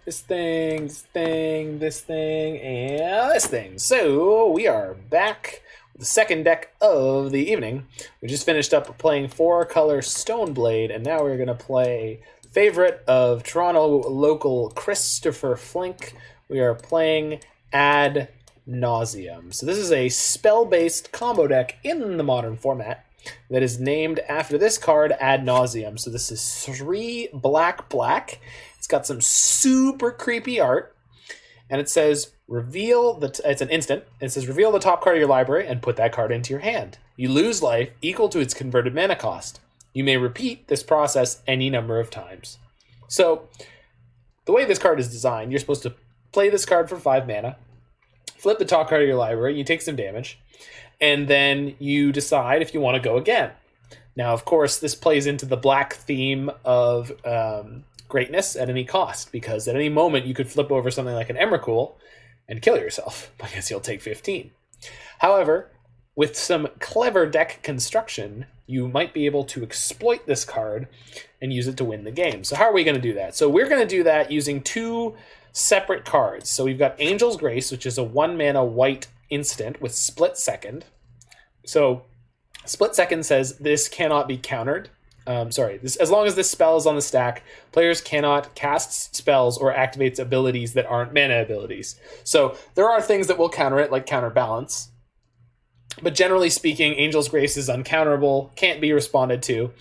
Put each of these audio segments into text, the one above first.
this thing, this thing, this thing, and this thing. So we are back with the second deck of the evening. We just finished up playing 4-color Stoneblade, and now we're going to play favorite of Toronto local Christopher Flink. We are playing Ad Nauseum. So this is a spell-based combo deck in the Modern format that is named after this card, Ad Nauseam. So this is 3 black. It's got some super creepy art, and it says it's an instant. It says reveal the top card of your library and put that card into your hand. You lose life equal to its converted mana cost. You may repeat this process any number of times. So the way this card is designed, you're supposed to play this card for 5 mana, flip the top card of your library, you take some damage, and then you decide if you want to go again. Now, of course, this plays into the black theme of greatness at any cost, because at any moment you could flip over something like an Emrakul and kill yourself, because you'll take 15. However, with some clever deck construction, you might be able to exploit this card and use it to win the game. So how are we going to do that? So we're going to do that using 2 separate cards. So we've got Angel's Grace, which is a 1-mana white instant with Split Second. So Split Second says this cannot be countered. As long as this spell is on the stack, players cannot cast spells or activate abilities that aren't mana abilities. So there are things that will counter it, like Counterbalance. But generally speaking, Angel's Grace is uncounterable, can't be responded to.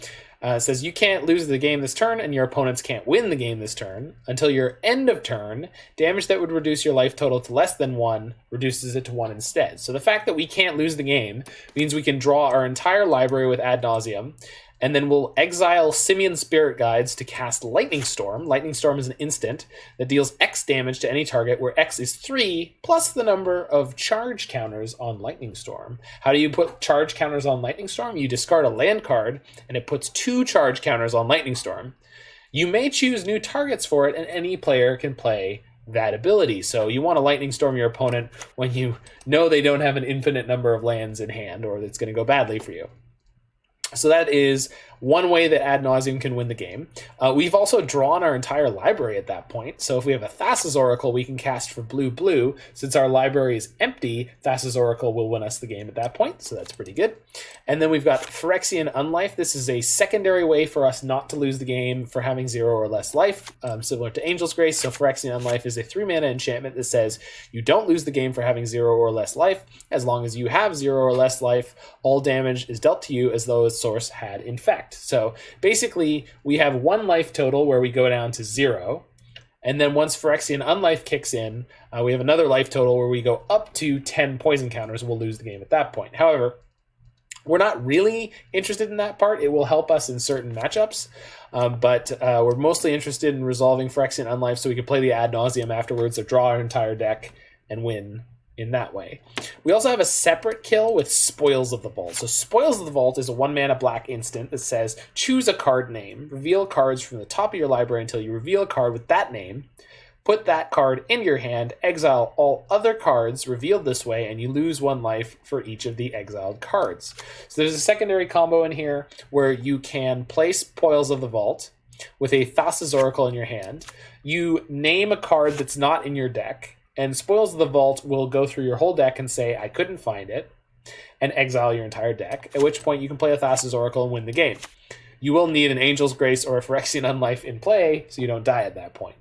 It says you can't lose the game this turn, and your opponents can't win the game this turn. Until your end of turn, damage that would reduce your life total to less than 1 reduces it to 1 instead. So the fact that we can't lose the game means we can draw our entire library with Ad Nauseam, and then we'll exile Simian Spirit Guides to cast Lightning Storm. Lightning Storm is an instant that deals X damage to any target, where X is 3, plus the number of charge counters on Lightning Storm. How do you put charge counters on Lightning Storm? You discard a land card, and it puts 2 charge counters on Lightning Storm. You may choose new targets for it, and any player can play that ability. So you want to Lightning Storm your opponent when you know they don't have an infinite number of lands in hand, or it's going to go badly for you. So that is one way that Ad Nauseam can win the game. We've also drawn our entire library at that point. So if we have a Thassa's Oracle, we can cast for blue. Since our library is empty, Thassa's Oracle will win us the game at that point. So that's pretty good. And then we've got Phyrexian Unlife. This is a secondary way for us not to lose the game for having 0 or less life, similar to Angel's Grace. So Phyrexian Unlife is a 3-mana enchantment that says you don't lose the game for having 0 or less life. As long as you have 0 or less life, all damage is dealt to you as though its source had infect. So basically, we have 1 life total where we go down to 0. And then once Phyrexian Unlife kicks in, we have another life total where we go up to 10 poison counters. We'll lose the game at that point. However, we're not really interested in that part. It will help us in certain matchups. But we're mostly interested in resolving Phyrexian Unlife so we can play the Ad Nauseam afterwards, or draw our entire deck and win in that way. We also have a separate kill with Spoils of the Vault. So Spoils of the Vault is a 1-mana black instant that says choose a card name, reveal cards from the top of your library until you reveal a card with that name, put that card in your hand, exile all other cards revealed this way, and you lose 1 life for each of the exiled cards. So there's a secondary combo in here where you can play Spoils of the Vault with a Thassa's Oracle in your hand. You name a card that's not in your deck, and Spoils of the Vault will go through your whole deck and say, I couldn't find it, and exile your entire deck, at which point you can play a Thassa's Oracle and win the game. You will need an Angel's Grace or a Phyrexian Unlife in play, so you don't die at that point.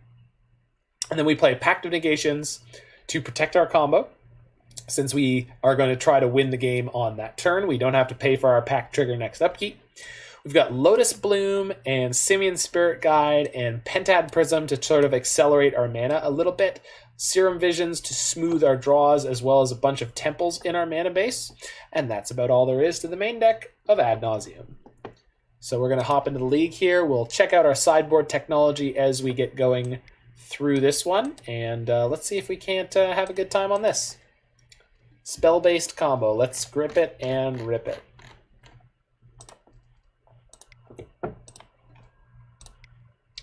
And then we play Pact of Negations to protect our combo. Since we are going to try to win the game on that turn, we don't have to pay for our Pact trigger next upkeep. We've got Lotus Bloom and Simian Spirit Guide and Pentad Prism to sort of accelerate our mana a little bit. Serum Visions to smooth our draws, as well as a bunch of temples in our mana base. And that's about all there is to the main deck of Ad Nauseam. So we're going to hop into the league here. We'll check out our sideboard technology as we get going through this one. And let's see if we can't have a good time on this. Spell-based combo. Let's grip it and rip it.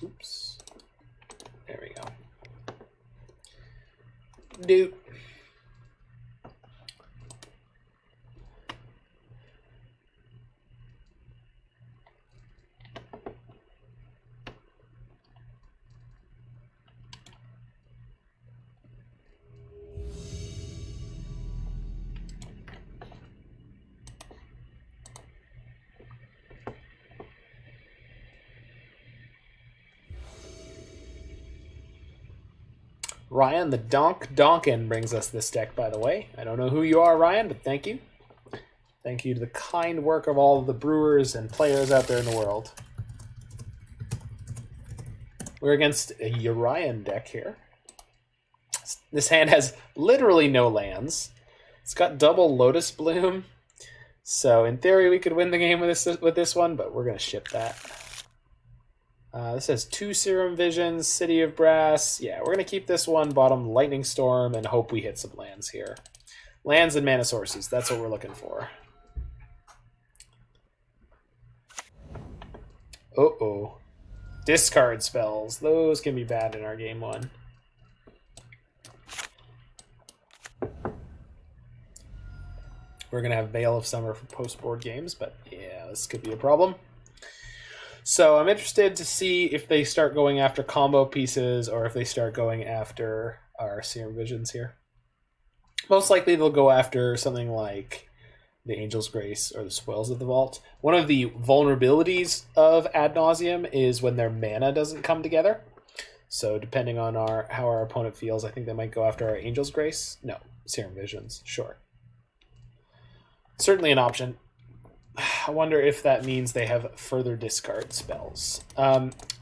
Oops. There we go. Dude. Ryan the Donkin brings us this deck, by the way. I don't know who you are, Ryan, but thank you. Thank you to the kind work of all of the brewers and players out there in the world. We're against a Urian deck here. This hand has literally no lands. It's got double Lotus Bloom. So in theory, we could win the game with this one, but we're going to ship that. This has 2 Serum Visions, City of Brass. Yeah, we're going to keep this one, bottom Lightning Storm, and hope we hit some lands here. Lands and mana sources, that's what we're looking for. Uh-oh. Discard spells. Those can be bad in our game 1. We're going to have Veil of Summer for post-board games, but yeah, this could be a problem. So I'm interested to see if they start going after combo pieces or if they start going after our Serum Visions here. Most likely they'll go after something like the Angel's Grace or the Spoils of the Vault. One of the vulnerabilities of Ad Nauseam is when their mana doesn't come together. So depending on how our opponent feels, I think they might go after our Angel's Grace. No, Serum Visions, sure. Certainly an option. I wonder if that means they have further discard spells.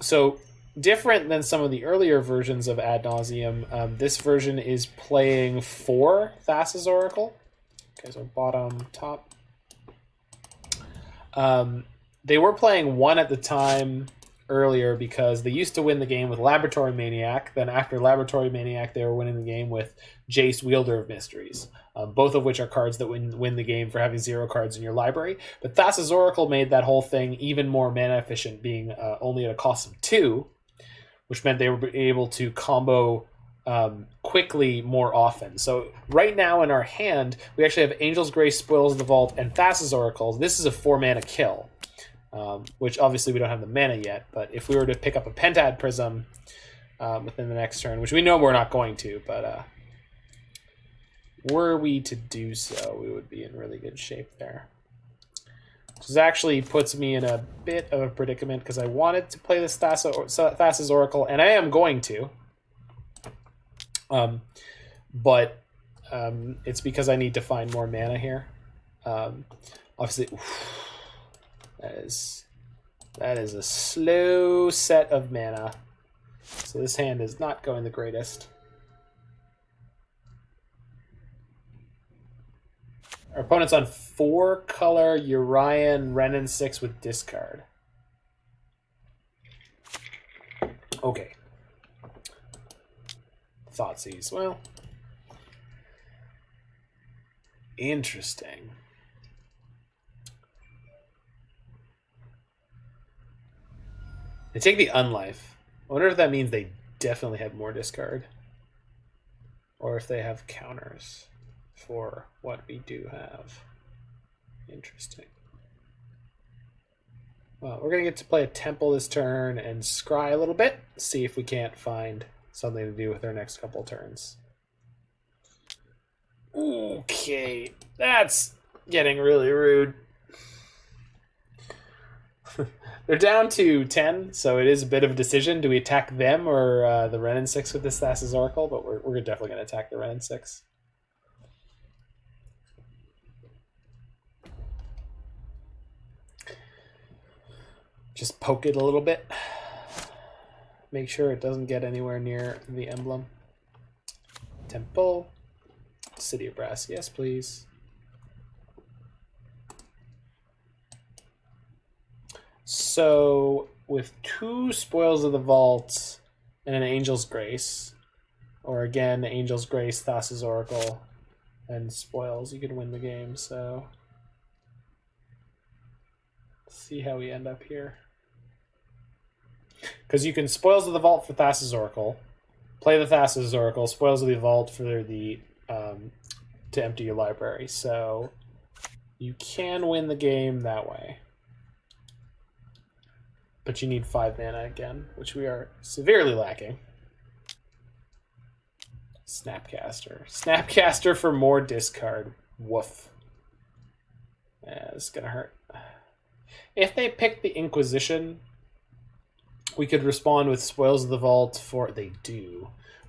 So different than some of the earlier versions of Ad Nauseam, this version is playing 4 Thassa's Oracle. Okay, so bottom, top. They were playing 1 at the time earlier because they used to win the game with Laboratory Maniac. Then after Laboratory Maniac, they were winning the game with Jace, Wielder of Mysteries. Both of which are cards that win the game for having 0 cards in your library. But Thassa's Oracle made that whole thing even more mana efficient, being only at a cost of 2, which meant they were able to combo quickly more often. So right now in our hand, we actually have Angel's Grace, Spoils of the Vault, and Thassa's Oracle. This is a 4-mana kill, which obviously we don't have the mana yet. But if we were to pick up a Pentad Prism within the next turn, which we know we're not going to, but were we to do so, we would be in really good shape there. This actually puts me in a bit of a predicament because I wanted to play this Thassa's Oracle, and I am going to. But it's because I need to find more mana here. Obviously, that is a slow set of mana. So this hand is not going the greatest. Our opponent's on 4-color Urian Renin 6 with discard. Okay. Thoughtseize. Well, interesting. They take the Unlife. I wonder if that means they definitely have more discard. Or if they have counters for what we do have. Interesting. Well, we're going to get to play a Temple this turn and scry a little bit. See if we can't find something to do with our next couple turns. Okay, that's getting really rude. They're down to 10, so it is a bit of a decision. Do we attack them or the Renin 6 with this Thassa's Oracle? But we're definitely going to attack the Renin 6. Just poke it a little bit. Make sure it doesn't get anywhere near the emblem. Temple. City of Brass. Yes, please. So, with 2 Spoils of the Vault and an Angel's Grace, or again, Angel's Grace, Thassa's Oracle, and Spoils, you can win the game. So, let's see how we end up here. Because you can Spoils of the Vault for Thassa's Oracle, play the Thassa's Oracle, Spoils of the Vault for the to empty your library. So you can win the game that way. But you need 5 mana again, which we are severely lacking. Snapcaster. Snapcaster for more discard. Woof. Yeah, this is going to hurt. If they pick the Inquisition, we could respond with Spoils of the Vault for... They do.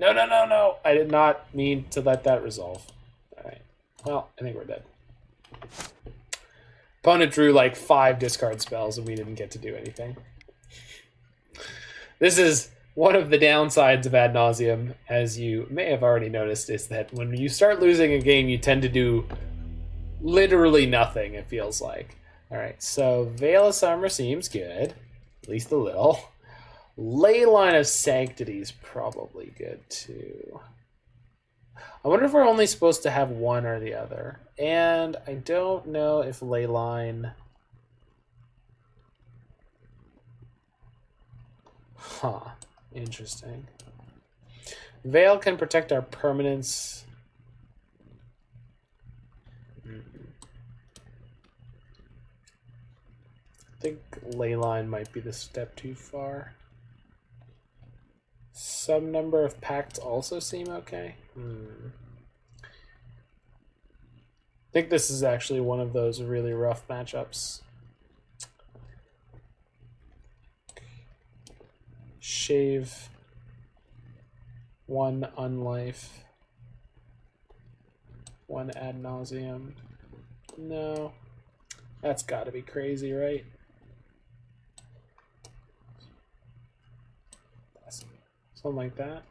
No, no, no, no. I did not mean to let that resolve. All right. Well, I think we're dead. Opponent drew like 5 discard spells and we didn't get to do anything. This is one of the downsides of Ad Nauseam, as you may have already noticed, is that when you start losing a game, you tend to do literally nothing, it feels like. All right, so Veil of Summer seems good, at least a little. Leyline of Sanctity is probably good too. I wonder if we're only supposed to have one or the other. And I don't know if Leyline... Huh. Interesting. Veil can protect our permanents. I think Leyline might be the step too far. Some number of pacts also seem okay. I think this is actually one of those really rough matchups. Shave. 1 Unlife. 1 Ad Nauseam. No. That's gotta be crazy, right? Something like that.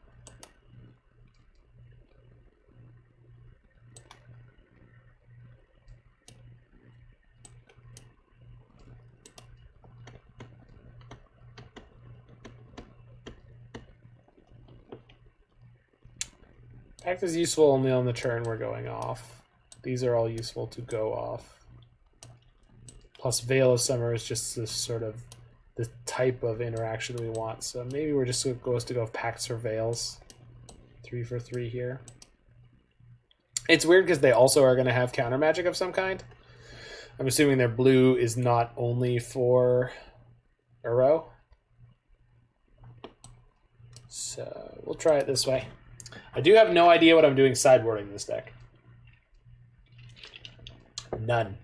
Pact is useful only on the turn we're going off. These are all useful to go off. Plus Veil of Summer is just this sort of the type of interaction we want. So maybe we're just supposed to go Pacts or Veils. 3 for 3 here. It's weird because they also are going to have counter magic of some kind. I'm assuming their blue is not only for Uro. So we'll try it this way. I do have no idea what I'm doing sideboarding this deck. None.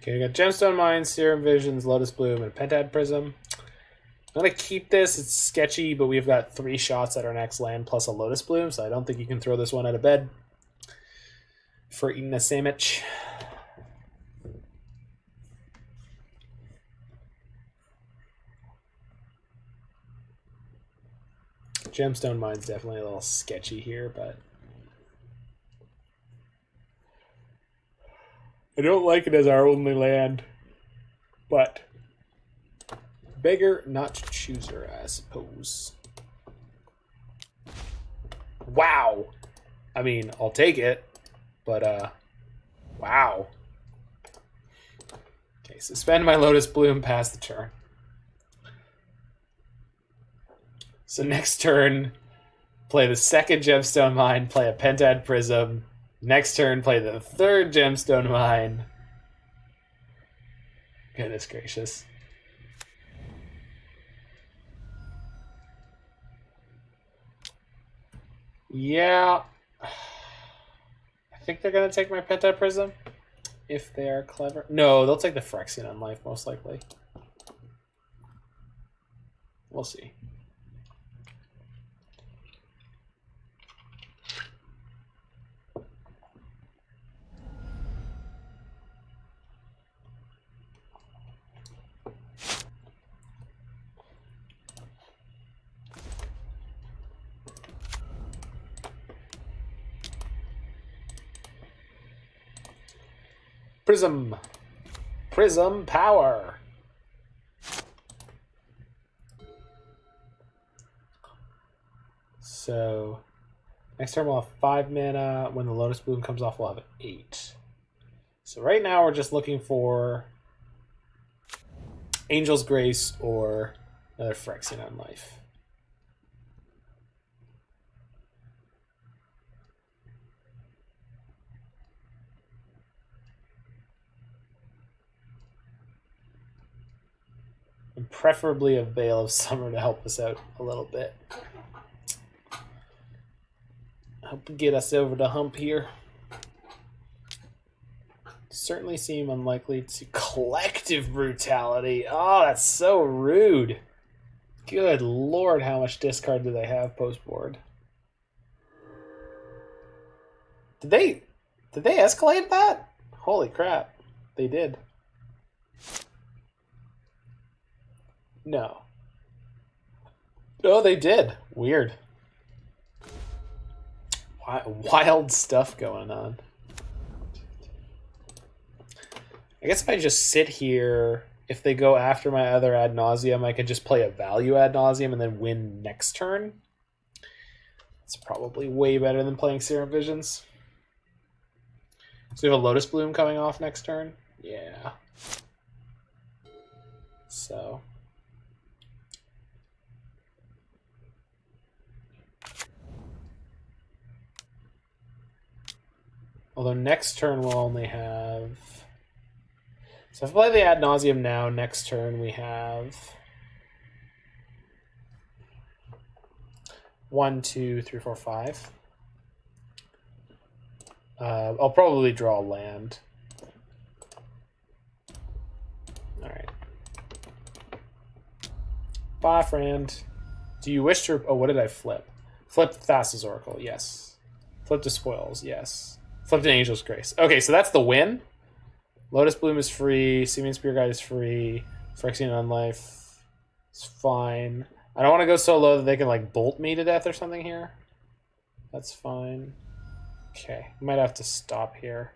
Okay, we got Gemstone Mine, Serum Visions, Lotus Bloom, and Pentad Prism. I'm going to keep this. It's sketchy, but we've got 3 shots at our next land plus a Lotus Bloom, so I don't think you can throw this one out of bed for eating a sandwich. Gemstone Mine's definitely a little sketchy here, but I don't like it as our only land, but beggar, not chooser, I suppose. Wow. I mean, I'll take it, but, wow. Okay, suspend my Lotus Bloom past the turn. So next turn, play the second Gemstone Mine, play a Pentad Prism. Next turn, play the third Gemstone Mine. Goodness gracious. Yeah. I think they're going to take my Pentad Prism. If they are clever. No, they'll take the Phyrexian Unlife, most likely. We'll see. Prism. Prism power. So next turn we'll have 5 mana. When the Lotus Bloom comes off, we'll have 8. So right now we're just looking for Angel's Grace or another Phyrexian Unlife. And preferably a Veil of Summer to help us out a little bit. Help get us over the hump here. Certainly seem unlikely to collective brutality. Oh, that's so rude. Good lord, how much discard do they have post board? Did they escalate that? Holy crap. They did. No. Oh, they did. Weird. Wild stuff going on. I guess if I just sit here, if they go after my other Ad Nauseam, I could just play a value Ad Nauseam and then win next turn. It's probably way better than playing Serum Visions. So we have a Lotus Bloom coming off next turn? Yeah. So. Although next turn we'll only have... So if I play the Ad Nauseam now, next turn we have 1, 2, 3, 4, 5. I'll probably draw a land. All right. Bye, friend. Do you wish to... Oh, what did I flip? Flipped Thassa's Oracle, yes. Flipped a Spoils, yes. Flipped an Angel's Grace. Okay, so that's the win. Lotus Bloom is free. Simian Spear Guide is free. Phyrexian Unlife is fine. I don't want to go so low that they can like bolt me to death or something here. That's fine. Okay, might have to stop here.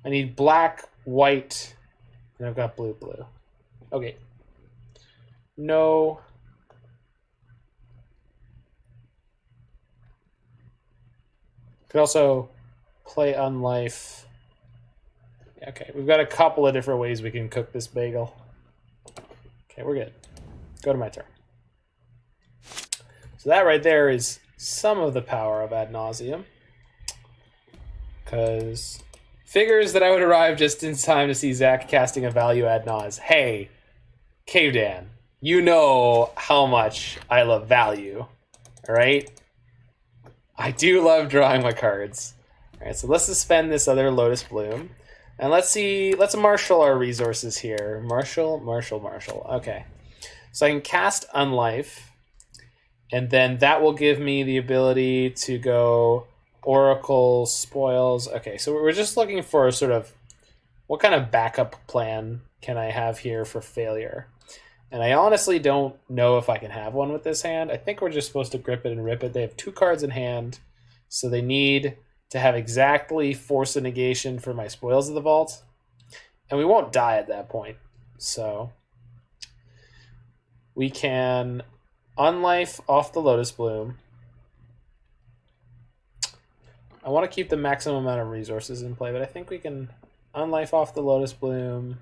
I need black, white, and I've got blue, blue. Okay. No. Could also play Unlife. Okay, we've got a couple of different ways we can cook this bagel. Okay, we're good. Go to my turn. So that right there is some of the power of Ad Nauseam. Because figures that I would arrive just in time to see Zach casting a value Ad Naus. Hey, Cave Dan, you know how much I love value, all right? I do love drawing my cards. All right, so let's suspend this other Lotus Bloom. And let's marshal our resources here. Marshal. Okay. So I can cast Unlife. And then that will give me the ability to go Oracle, Spoils. Okay, so we're just looking for sort of what kind of backup plan can I have here for failure. And I honestly don't know if I can have one with this hand. I think we're just supposed to grip it and rip it. They have 2 cards in hand, so they need to have exactly Force of Negation for my Spoils of the Vault. And we won't die at that point. So we can Unlife off the Lotus Bloom. I want to keep the maximum amount of resources in play, but I think we can Unlife off the Lotus Bloom.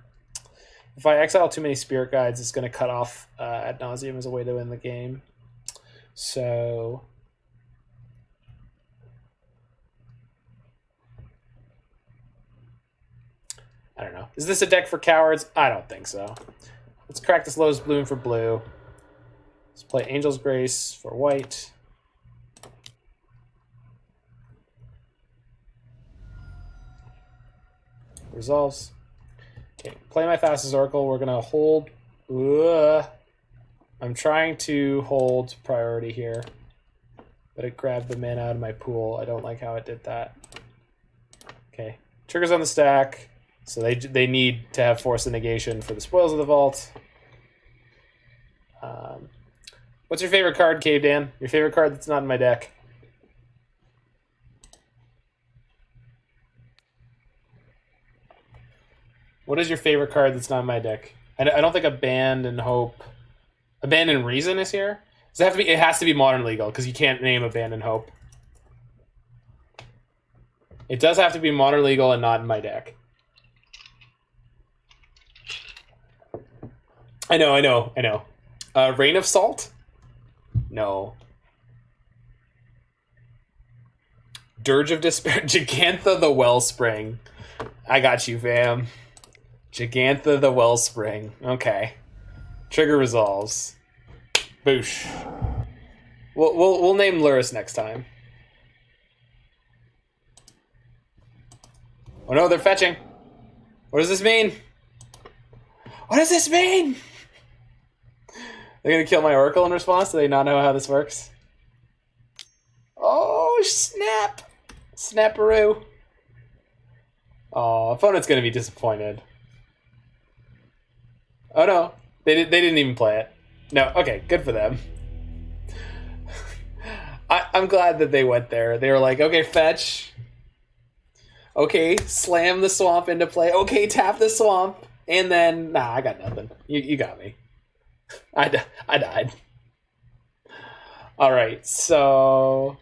If I exile too many Spirit Guides, it's going to cut off Ad Nauseam as a way to win the game. So I don't know. Is this a deck for cowards? I don't think so. Let's crack this Lotus Bloom for blue. Let's play Angel's Grace for white. Resolves. Okay, play my Thassa's Oracle. We're going to hold. I'm trying to hold priority here, but it grabbed the mana out of my pool. I don't like how it did that. Okay, triggers on the stack, so they need to have Force of Negation for the Spoils of the Vault. What's your favorite card, Cave Dan? Your favorite card that's not in my deck? What is your favorite card that's not in my deck? I don't think Abandon Hope... Abandon Reason is here? Does it have to be? It has to be Modern Legal, because you can't name Abandon Hope. It does have to be Modern Legal and not in my deck. I know. Rain of Salt? No. Dirge of Despair. Gigantha the Wellspring. I got you, fam. Gigantha the Wellspring. Okay. Trigger resolves. Boosh. We'll name Luris next time. Oh no, they're fetching. What does this mean? What does this mean? They're gonna kill my Oracle in response? Do they not know how this works? Oh, snap! Snapperoo. Oh, opponent's gonna be disappointed. Oh no, they didn't even play it. No, okay, good for them. I'm glad that they went there. They were like, okay, fetch. Okay, slam the swamp into play. Okay, tap the swamp. And then, nah, I got nothing. You got me. I died. All right, so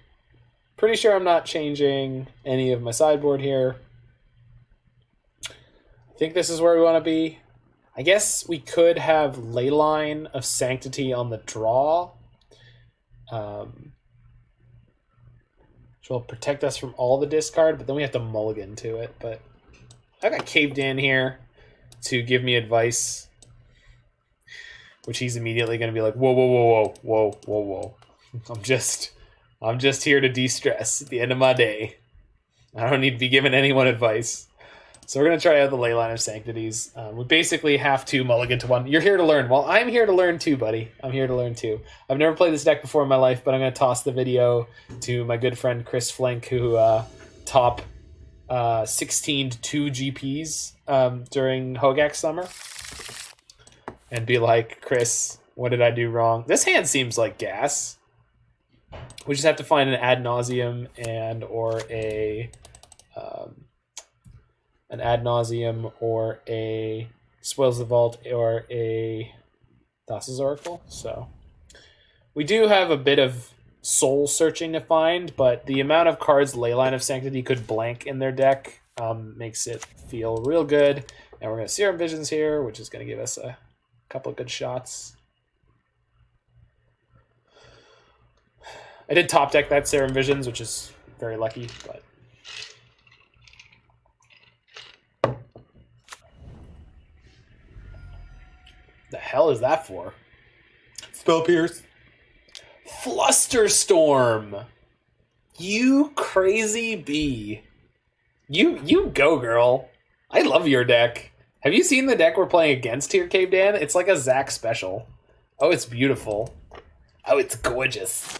pretty sure I'm not changing any of my sideboard here. I think this is where we want to be. I guess we could have Leyline of Sanctity on the draw. Which will protect us from all the discard, but then we have to mulligan to it. But I got caved in here to give me advice, which he's immediately going to be like, whoa, whoa, whoa, whoa, whoa, whoa, whoa. I'm just here to de-stress at the end of my day. I don't need to be giving anyone advice. So we're going to try out the Leyline of Sanctities. We basically have to mulligan to one. You're here to learn. Well, I'm here to learn too, buddy. I'm here to learn too. I've never played this deck before in my life, but I'm going to toss the video to my good friend Chris Flink, who top 16 to 2 GPs during Hogak Summer. And be like, Chris, what did I do wrong? This hand seems like gas. We just have to find an Ad Nauseam and or an Ad Nauseam or a Spoils the Vault or a Thassa's Oracle. So we do have a bit of soul searching to find, but the amount of cards Leyline of Sanctity could blank in their deck makes it feel real good. And we're going to Serum Visions here, which is going to give us a couple of good shots. I did top deck that Serum Visions, which is very lucky, but the hell is that for? Spell Pierce. Flusterstorm. You crazy bee. You go, girl. I love your deck. Have you seen the deck we're playing against here, Cave Dan? It's like a Zach special. Oh, it's beautiful. Oh, it's gorgeous.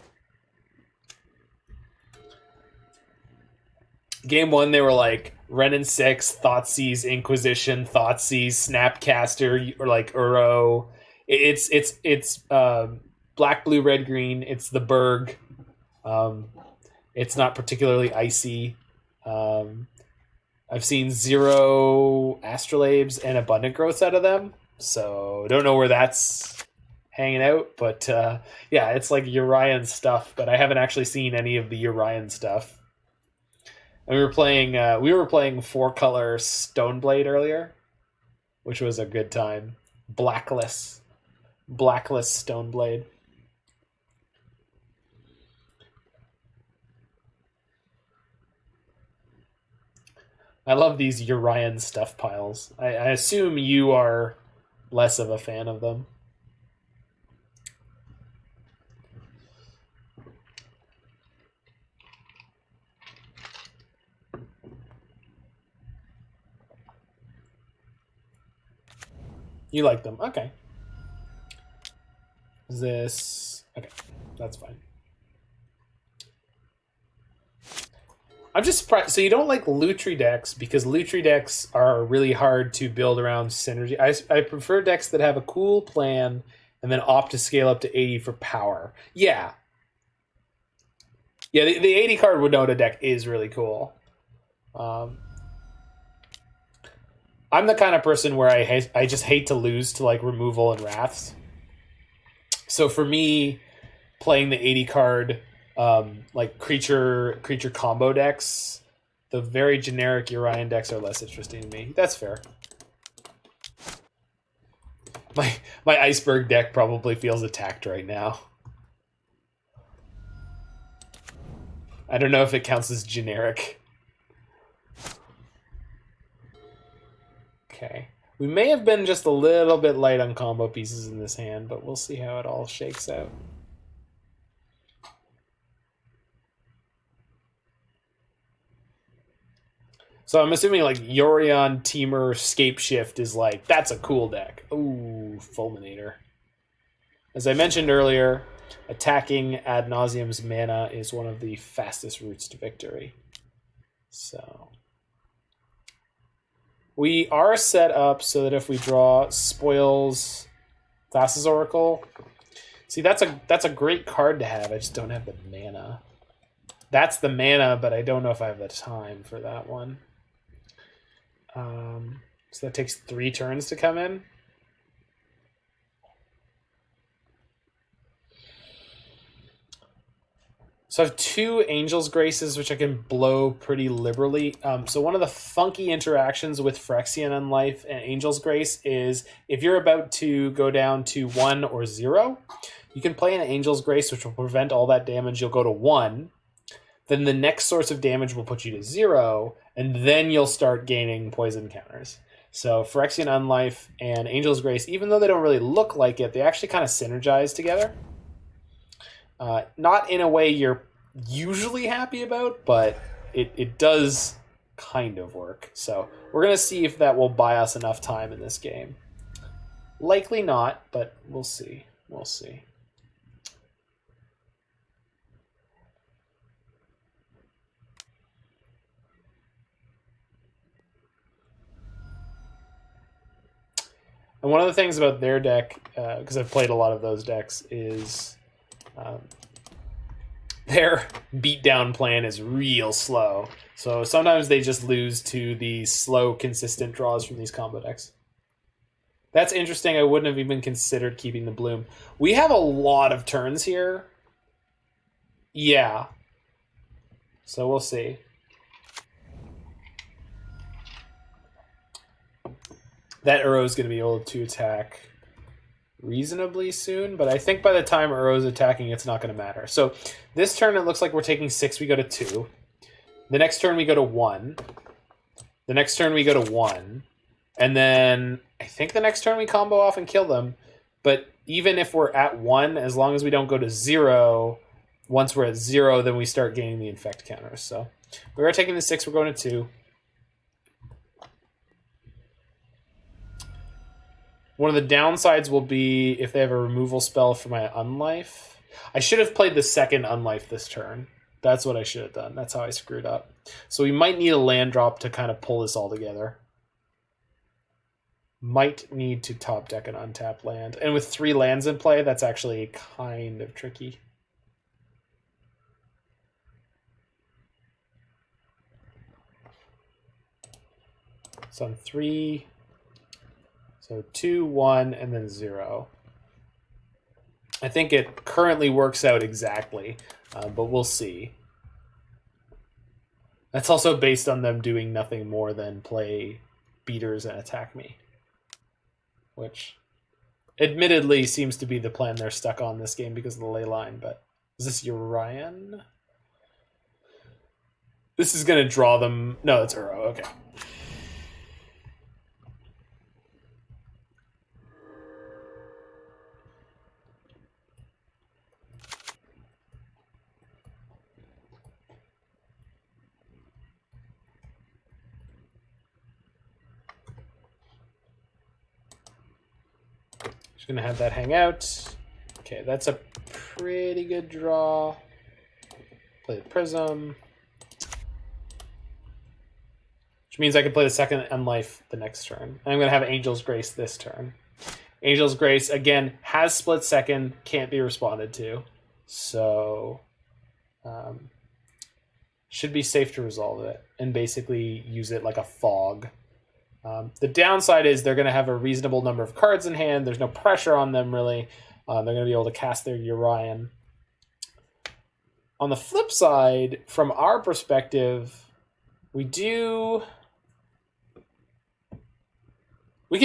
Game 1, they were like Ren and 6, Thoughtseize, Inquisition, Thoughtseize, Snapcaster, or like Uro. It's black, blue, red, green. It's the Berg. It's not particularly icy. I've seen 0 Astrolabes and Abundant Growths out of them, so don't know where that's hanging out. But yeah, it's like Urian stuff, but I haven't actually seen any of the Urian stuff. And we were playing 4-color Stoneblade earlier, which was a good time. Blackless Stoneblade. I love these Urian stuff piles. I assume you are less of a fan of them. You like them. Okay. Is this... Okay, that's fine. I'm just surprised. So you don't like Lutri decks because Lutri decks are really hard to build around synergy. I prefer decks that have a cool plan and then opt to scale up to 80 for power. Yeah. Yeah, the 80 card Winota deck is really cool. I'm the kind of person where I just hate to lose to like removal and wraths. So for me, playing the 80 card like creature combo decks, the very generic Urian decks are less interesting to me. That's fair. My iceberg deck probably feels attacked right now. I don't know if it counts as generic. Okay. We may have been just a little bit light on combo pieces in this hand, but we'll see how it all shakes out. So I'm assuming like Yorion, Teamer, Scape Shift is like, that's a cool deck. Ooh, Fulminator. As I mentioned earlier, attacking Ad Nauseam's mana is one of the fastest routes to victory. So we are set up so that if we draw Spoils Thassa's Oracle, see that's a great card to have. I just don't have the mana. That's the mana, but I don't know if I have the time for that one. So that takes 3 turns to come in. So I have 2 Angel's Graces, which I can blow pretty liberally. So one of the funky interactions with Phyrexian Unlife and Angel's Grace is if you're about to go down to 1 or 0, you can play an Angel's Grace, which will prevent all that damage. You'll go to 1. Then the next source of damage will put you to 0, and then you'll start gaining poison counters. So Phyrexian Unlife and Angel's Grace, even though they don't really look like it, they actually kind of synergize together. Not in a way you're usually happy about, but it does kind of work. So we're going to see if that will buy us enough time in this game. Likely not, but we'll see. We'll see. And one of the things about their deck, because I've played a lot of those decks, is their beatdown plan is real slow. So sometimes they just lose to the slow, consistent draws from these combo decks. That's interesting. I wouldn't have even considered keeping the Bloom. We have a lot of turns here. Yeah. So we'll see. That Uro is going to be able to attack reasonably soon, but I think by the time Uro's attacking, it's not going to matter. So this turn, it looks like we're taking 6, we go to 2. The next turn, we go to 1. The next turn, we go to 1. And then I think the next turn, we combo off and kill them. But even if we're at 1, as long as we don't go to 0, once we're at 0, then we start gaining the infect counters. So we are taking the 6, we're going to 2. One of the downsides will be if they have a removal spell for my Unlife. I should have played the second Unlife this turn. That's what I should have done. That's how I screwed up. So we might need a land drop to kind of pull this all together. Might need to top deck an untapped land. And with 3 lands in play, that's actually kind of tricky. So on 3... So 2, 1, and then 0. I think it currently works out exactly, but we'll see. That's also based on them doing nothing more than play beaters and attack me. Which, admittedly, seems to be the plan they're stuck on this game because of the ley line, but is this Urian? This is going to draw them... No, it's Uro, okay. Just gonna have that hang out. Okay, that's a pretty good draw. Play the Prism. Which means I can play the second Unlife the next turn. And I'm gonna have Angel's Grace this turn. Angel's Grace, again, has split second, can't be responded to. So should be safe to resolve it and basically use it like a fog. The downside is they're going to have a reasonable number of cards in hand. There's no pressure on them, really. They're going to be able to cast their Urian. On the flip side, from our perspective, we could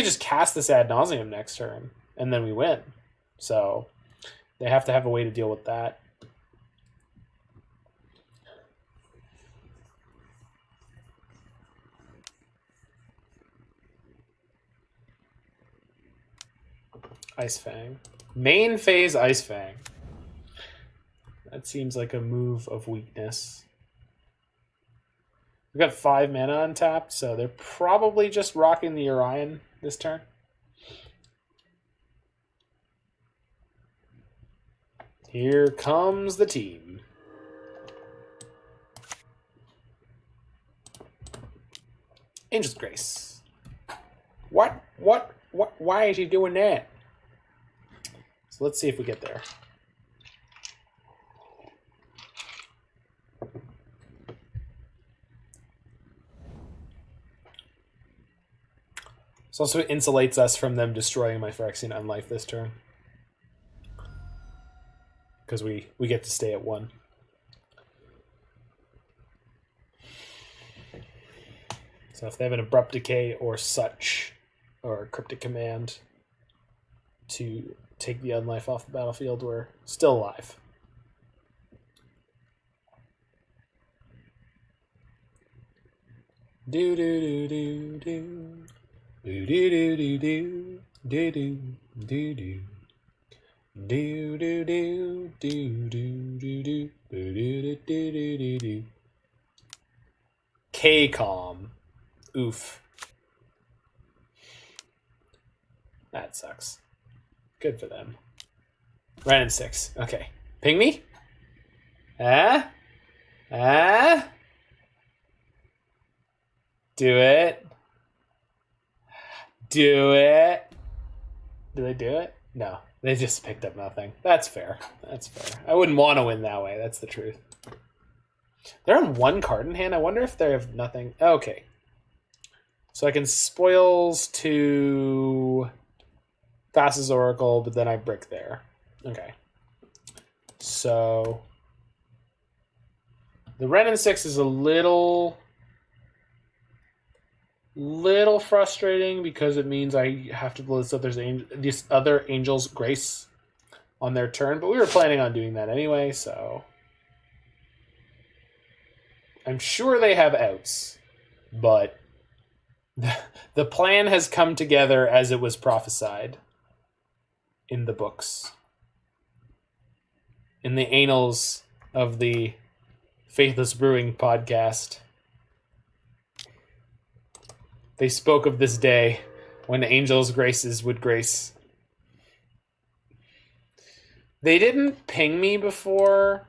just cast this Ad Nauseam next turn, and then we win. So they have to have a way to deal with that. Ice Fang. Main phase Ice Fang. That seems like a move of weakness. We've got 5 mana untapped, so they're probably just rocking the Orion this turn. Here comes the team. Angel's Grace. What? Why is he doing that? So let's see if we get there. This also insulates us from them destroying my Phyrexian Unlife this turn. Because we get to stay at 1. So if they have an Abrupt Decay or such, or a Cryptic Command to take the Unlife off the battlefield, we're still alive. Do do do do do. Do do do do do do do do. Do do do do do do do do do do do. K-Calm. Oof. That sucks. Good for them. Ran in 6. Okay. Ping me? Ah? Ah? Do it. Do it. Do they do it? No. They just picked up nothing. That's fair. That's fair. I wouldn't want to win that way. That's the truth. They're on 1 card in hand. I wonder if they have nothing. Okay. So I can spoils to Thassa's Oracle, but then I brick there. Okay. So the Ren in 6 is a little frustrating because it means I have to blow this other Angel's Grace on their turn, but we were planning on doing that anyway, so I'm sure they have outs, but the plan has come together as it was prophesied in the books, in the annals of the Faithless Brewing podcast. They spoke of this day when angels' graces would grace. They didn't ping me before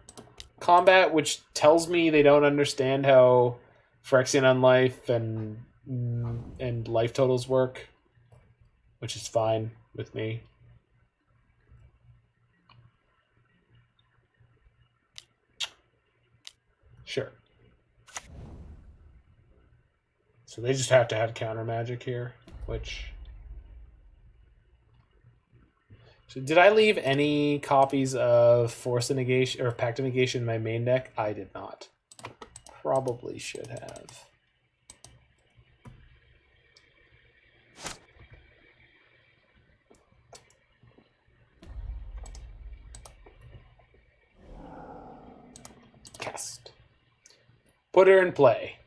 combat, which tells me they don't understand how Phyrexian Unlife and life totals work, which is fine with me. Sure. So they just have to have counter magic here, which... So did I leave any copies of Force of Negation or Pact of Negation in my main deck? I did not. Probably should have. Cast. Put her in play.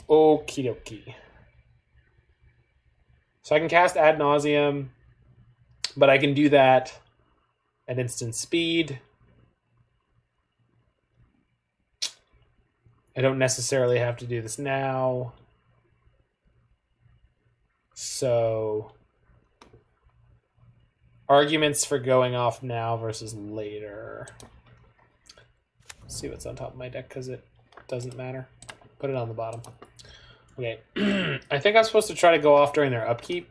Okie dokie. So I can cast Ad Nauseum, but I can do that at instant speed. I don't necessarily have to do this now. So arguments for going off now versus later. Let's see what's on top of my deck because it doesn't matter. Put it on the bottom. Okay. I think I'm supposed to try to go off during their upkeep,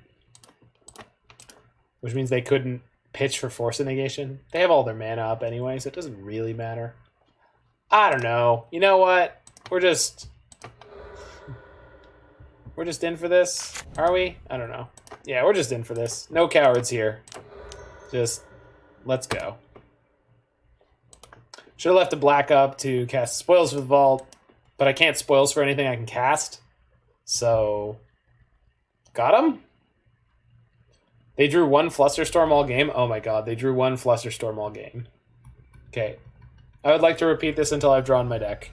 which means they couldn't pitch for Force of Negation. They have all their mana up anyway, so it doesn't really matter. I don't know. You know what? We're just in for this. Are we? I don't know. Yeah, we're just in for this. No cowards here. Just let's go. Should have left a black up to cast Spoils for the Vault, but I can't Spoils for anything I can cast. So, got him? They drew 1 Flusterstorm all game? Oh my god, they drew 1 Flusterstorm all game. Okay. I would like to repeat this until I've drawn my deck.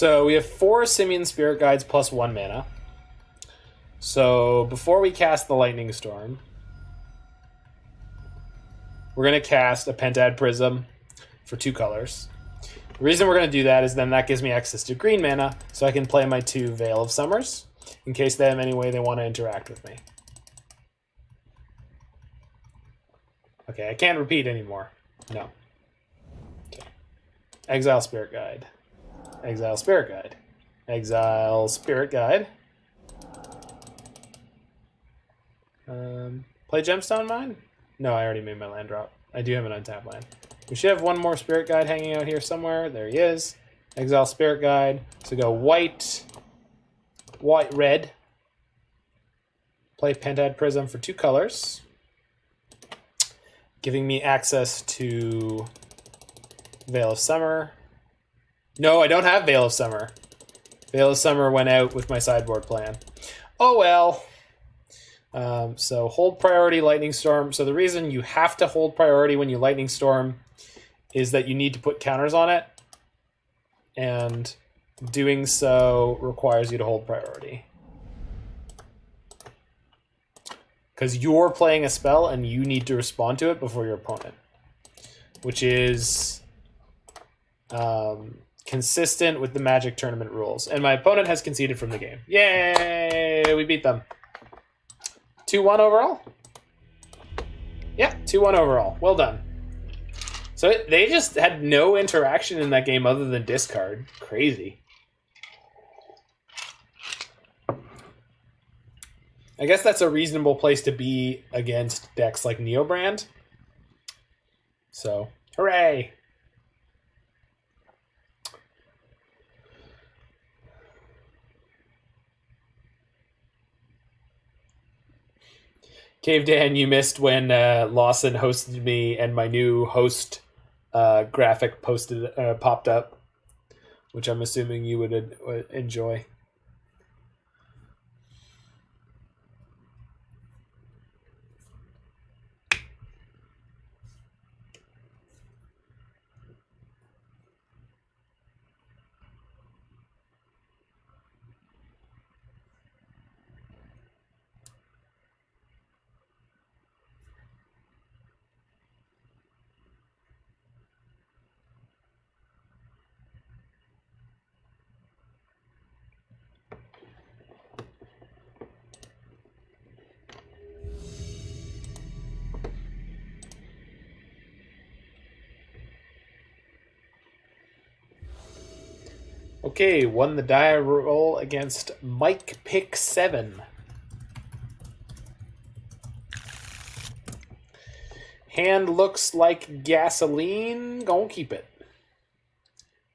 So we have 4 Simian Spirit Guides plus 1 mana. So before we cast the Lightning Storm, we're going to cast a Pentad Prism for 2 colors. The reason we're going to do that is then that gives me access to green mana, so I can play my 2 Veil of Summers in case they have any way they want to interact with me. Okay, I can't repeat anymore. No. Okay. Exile Spirit Guide. Exile Spirit Guide. Exile Spirit Guide. Play Gemstone Mine? No, I already made my land drop. I do have an untapped land. We should have one more Spirit Guide hanging out here somewhere. There he is. Exile Spirit Guide. So go white, red. Play Pentad Prism for 2 colors. Giving me access to Veil of Summer. No, I don't have Veil of Summer. Veil of Summer went out with my sideboard plan. Oh well. So hold priority Lightning Storm. So the reason you have to hold priority when you Lightning Storm is that you need to put counters on it. And doing so requires you to hold priority. Because you're playing a spell and you need to respond to it before your opponent. Which is consistent with the Magic tournament rules. And my opponent has conceded from the game. Yay! We beat them. 2-1 overall? Yeah, 2-1 overall. Well done. So they just had no interaction in that game other than discard. Crazy. I guess that's a reasonable place to be against decks like Neobrand. So, hooray! Cave Dan, you missed when Lawson hosted me and my new host graphic popped up, which I'm assuming you would enjoy. Okay, won the die roll against Mike Pick 7. Hand looks like gasoline. Gonna keep it.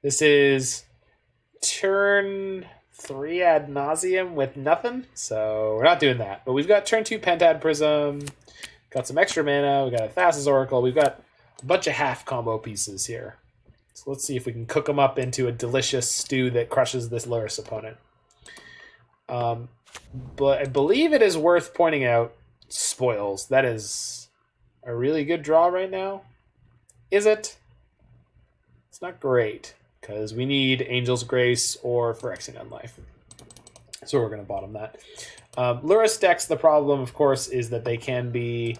This is turn 3 Ad Nauseam with nothing, so we're not doing that. But we've got turn 2 Pentad Prism, got some extra mana, we got a Thassa's Oracle, we've got a bunch of half combo pieces here. So let's see if we can cook them up into a delicious stew that crushes this Luris opponent. But I believe it is worth pointing out spoils. That is a really good draw right now. Is it? It's not great, because we need Angel's Grace or Phyrexian Unlife. So we're going to bottom that. Luris decks, the problem, of course, is that they can be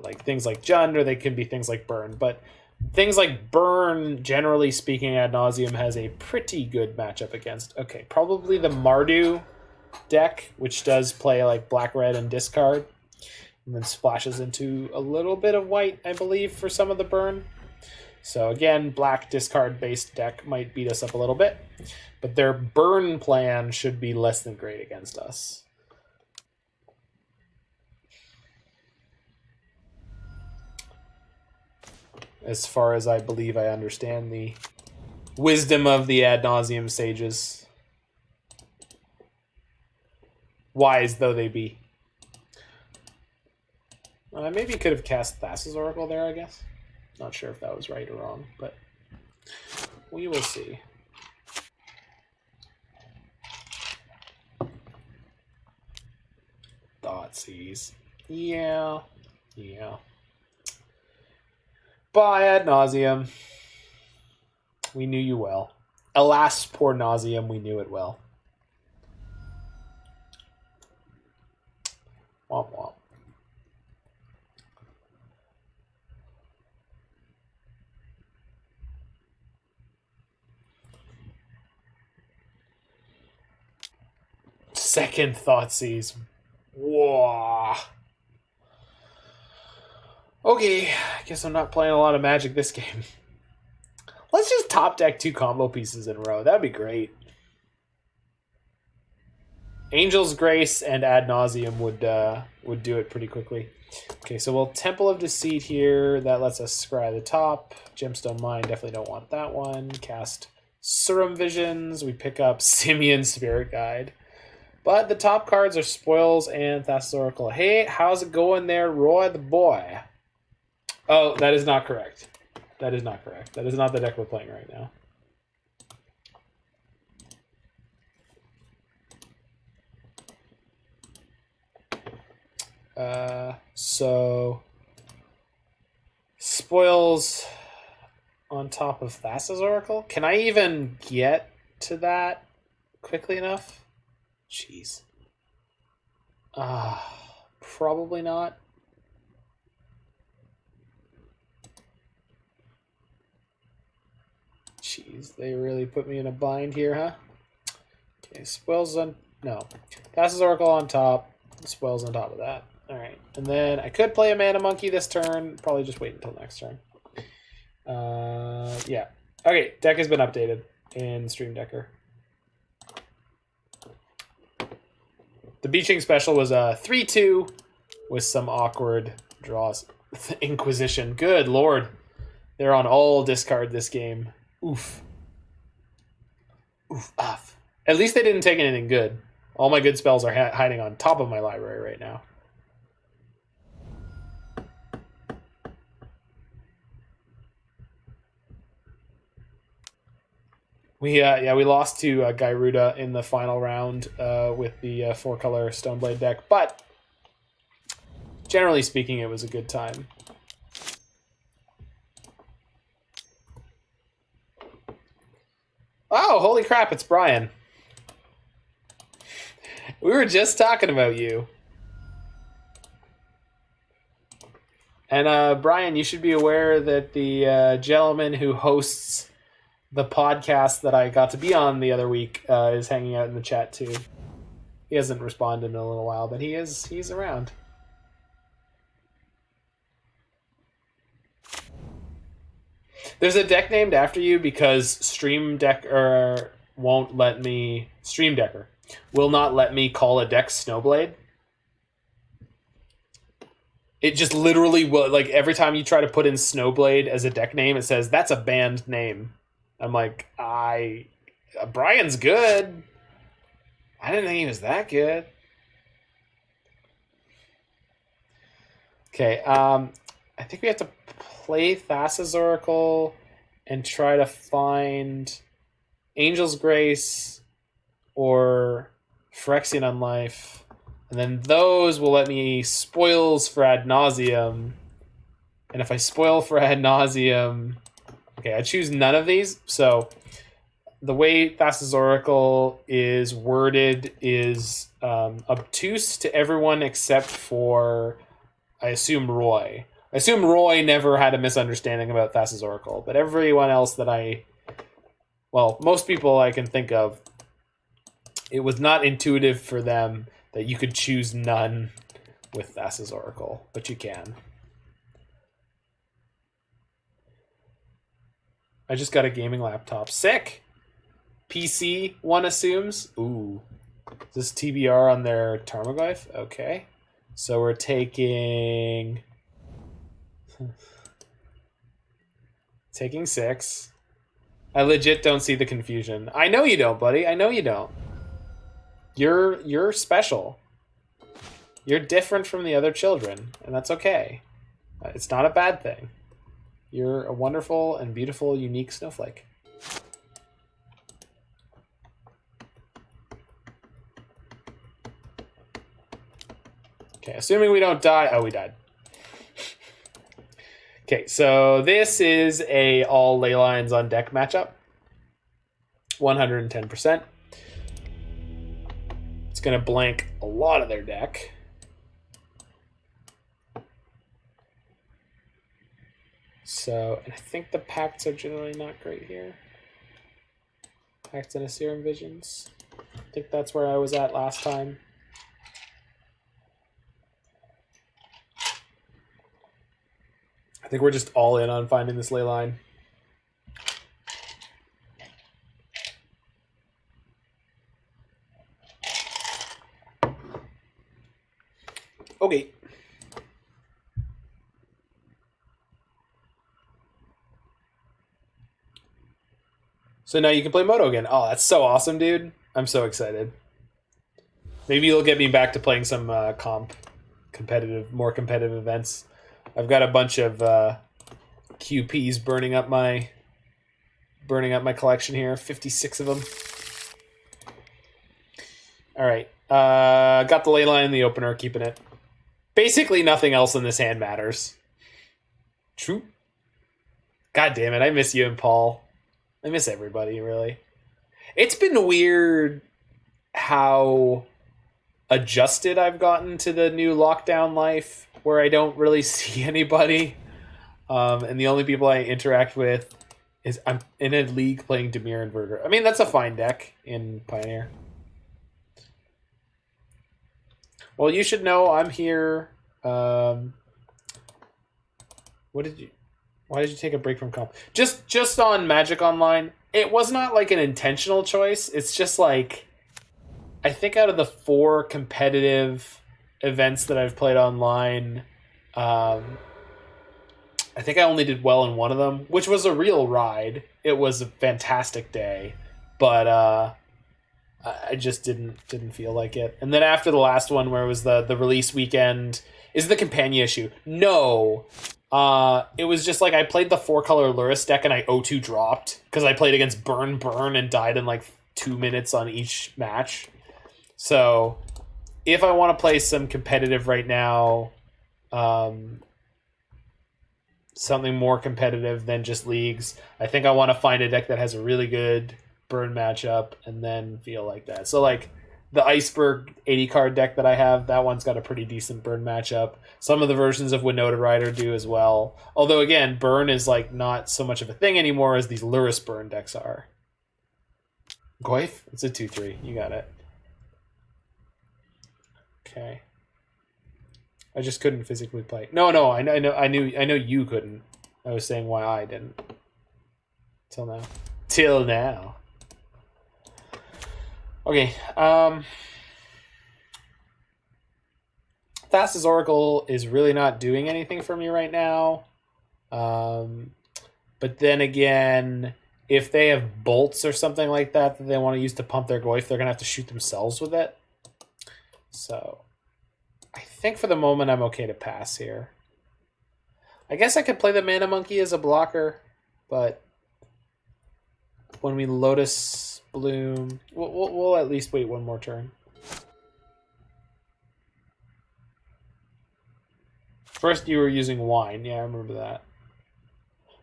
like things like Jund, or they can be things like Burn. But things like Burn, generally speaking, Ad Nauseam has a pretty good matchup against. Okay, probably the Mardu deck, which does play like black-red and discard, and then splashes into a little bit of white, I believe, for some of the Burn. So again, black discard-based deck might beat us up a little bit, but their Burn plan should be less than great against us. As far as I believe I understand the wisdom of the Ad Nauseam sages. Wise though they be. Maybe could have cast Thassa's Oracle there, I guess. Not sure if that was right or wrong, but we will see. Thoughtseize. Yeah. Bye, Ad Nauseam. We knew you well. Alas, poor Nauseam, we knew it well. Womp womp. Second Thoughtseize. Whoa. Okay, I guess I'm not playing a lot of Magic this game. Let's just top deck 2 combo pieces in a row. That'd be great. Angel's Grace and Ad Nauseam would do it pretty quickly. Okay, so we'll Temple of Deceit here. That lets us scry the top. Gemstone Mine, definitely don't want that one. Cast Serum Visions. We pick up Simian Spirit Guide. But the top cards are Spoils and Thassa's Oracle. Hey, how's it going there, Roy the boy? Oh, that is not correct. That is not correct. That is not the deck we're playing right now. So Spoils on top of Thassa's Oracle. Can I even get to that quickly enough? Jeez. Probably not. Jeez, they really put me in a bind here, huh? Okay, Spoils on... No. Thassa's Oracle on top. Spoils on top of that. Alright. And then I could play a Mana Monkey this turn. Probably just wait until next turn. Yeah. Okay, deck has been updated in Stream Decker. The Beaching Special was a 3-2 with some awkward draws. Inquisition. Good lord. They're on all discard this game. Oof. Oof. Off. At least they didn't take anything good. All my good spells are hiding on top of my library right now. We lost to Gyruda in the final round with the 4-color Stoneblade deck, but generally speaking, it was a good time. Oh, holy crap, it's Brian. We were just talking about you. And Brian, you should be aware that the gentleman who hosts the podcast that I got to be on the other week is hanging out in the chat too. He hasn't responded in a little while, but he's around. There's a deck named after you because Stream Decker will not let me call a deck Snowblade. It just literally will, like, every time you try to put in Snowblade as a deck name, it says that's a banned name. I'm like, Brian's good. I didn't think he was that good. Okay, I think we have to play Thassa's Oracle and try to find Angel's Grace or Phyrexian Unlife. And then those will let me spoils for Ad Nauseam. And if I spoil for Ad Nauseam... Okay, I choose none of these. So the way Thassa's Oracle is worded is obtuse to everyone except for, I assume, Roy. I assume Roy never had a misunderstanding about Thassa's Oracle, but everyone else that most people I can think of, it was not intuitive for them that you could choose none with Thassa's Oracle, but you can. I just got a gaming laptop. Sick! PC, one assumes. Ooh. Is this TBR on their Tarmogoyf? Okay. So we're taking 6. I legit don't see the confusion. I know you don't, buddy. I know you don't. You're special. You're different from the other children, and that's okay. It's not a bad thing. You're a wonderful and beautiful, unique snowflake. Okay, assuming we don't die. Oh, we died. Okay, so this is a all ley lines on deck matchup. 110%. It's going to blank a lot of their deck. So, and I think the Pacts are generally not great here. Pacts and a Serum Visions. I think that's where I was at last time. I think we're just all in on finding this Leyline. Okay. So now you can play Moto again. Oh, that's so awesome, dude. I'm so excited. Maybe you'll get me back to playing some more competitive events. I've got a bunch of QPs burning up my collection here. 56 of them. All right. Got the Leyline in the opener, keeping it. Basically, nothing else in this hand matters. True. God damn it! I miss you and Paul. I miss everybody, really. It's been weird how adjusted I've gotten to the new lockdown life, where I don't really see anybody, and the only people I interact with is I'm in a league playing Dimir and Verger. I mean, that's a fine deck in Pioneer. Well, you should know I'm here. Why did you take a break from comp? Just on Magic Online, it was not like an intentional choice. It's just like, I think out of the 4 competitive events that I've played online, I think I only did well in one of them, which was a real ride. It was a fantastic day, but I just didn't feel like it. And then after the last one, where it was the release weekend, is the companion issue? No. It was just like I played the 4-color Luris deck and I 0-2 dropped because I played against Burn and died in like 2 minutes on each match. So if I want to play some competitive right now, something more competitive than just leagues, I think I want to find a deck that has a really good burn matchup and then feel like that. So like the Iceberg 80 card deck that I have, that one's got a pretty decent burn matchup. Some of the versions of Winota Rider do as well. Although again, burn is like not so much of a thing anymore as these Luris burn decks are. Goyf? It's a 2/3. You got it. Okay. I just couldn't physically play. No, I know you couldn't. I was saying why I didn't. Till now. Okay. Thassa's Oracle is really not doing anything for me right now. But then again, if they have bolts or something like that they want to use to pump their Goyf, they're going to have to shoot themselves with it. So I think for the moment I'm okay to pass here. I guess I could play the Mana Monkey as a blocker, but when we Lotus Bloom, we'll at least wait one more turn. First you were using wine. Yeah, I remember that.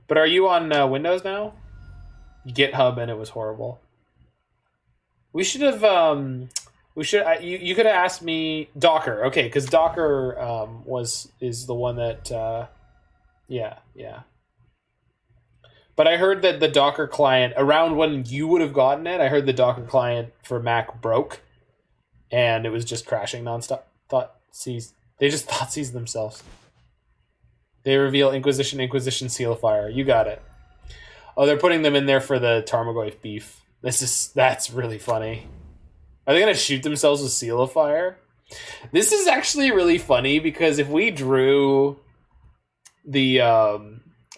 But are you on Windows now? GitHub, and it was horrible. We should have... you could have asked me Docker. Okay, because Docker is the one that... yeah. But I heard that the Docker client, around when you would have gotten it, I heard the Docker client for Mac broke, and it was just crashing nonstop. Thoughtseize. They just Thoughtseize themselves. They reveal Inquisition, Seal of Fire. You got it. Oh, they're putting them in there for the Tarmogoyf beef. That's really funny. Are they going to shoot themselves with Seal of Fire? This is actually really funny because if we drew the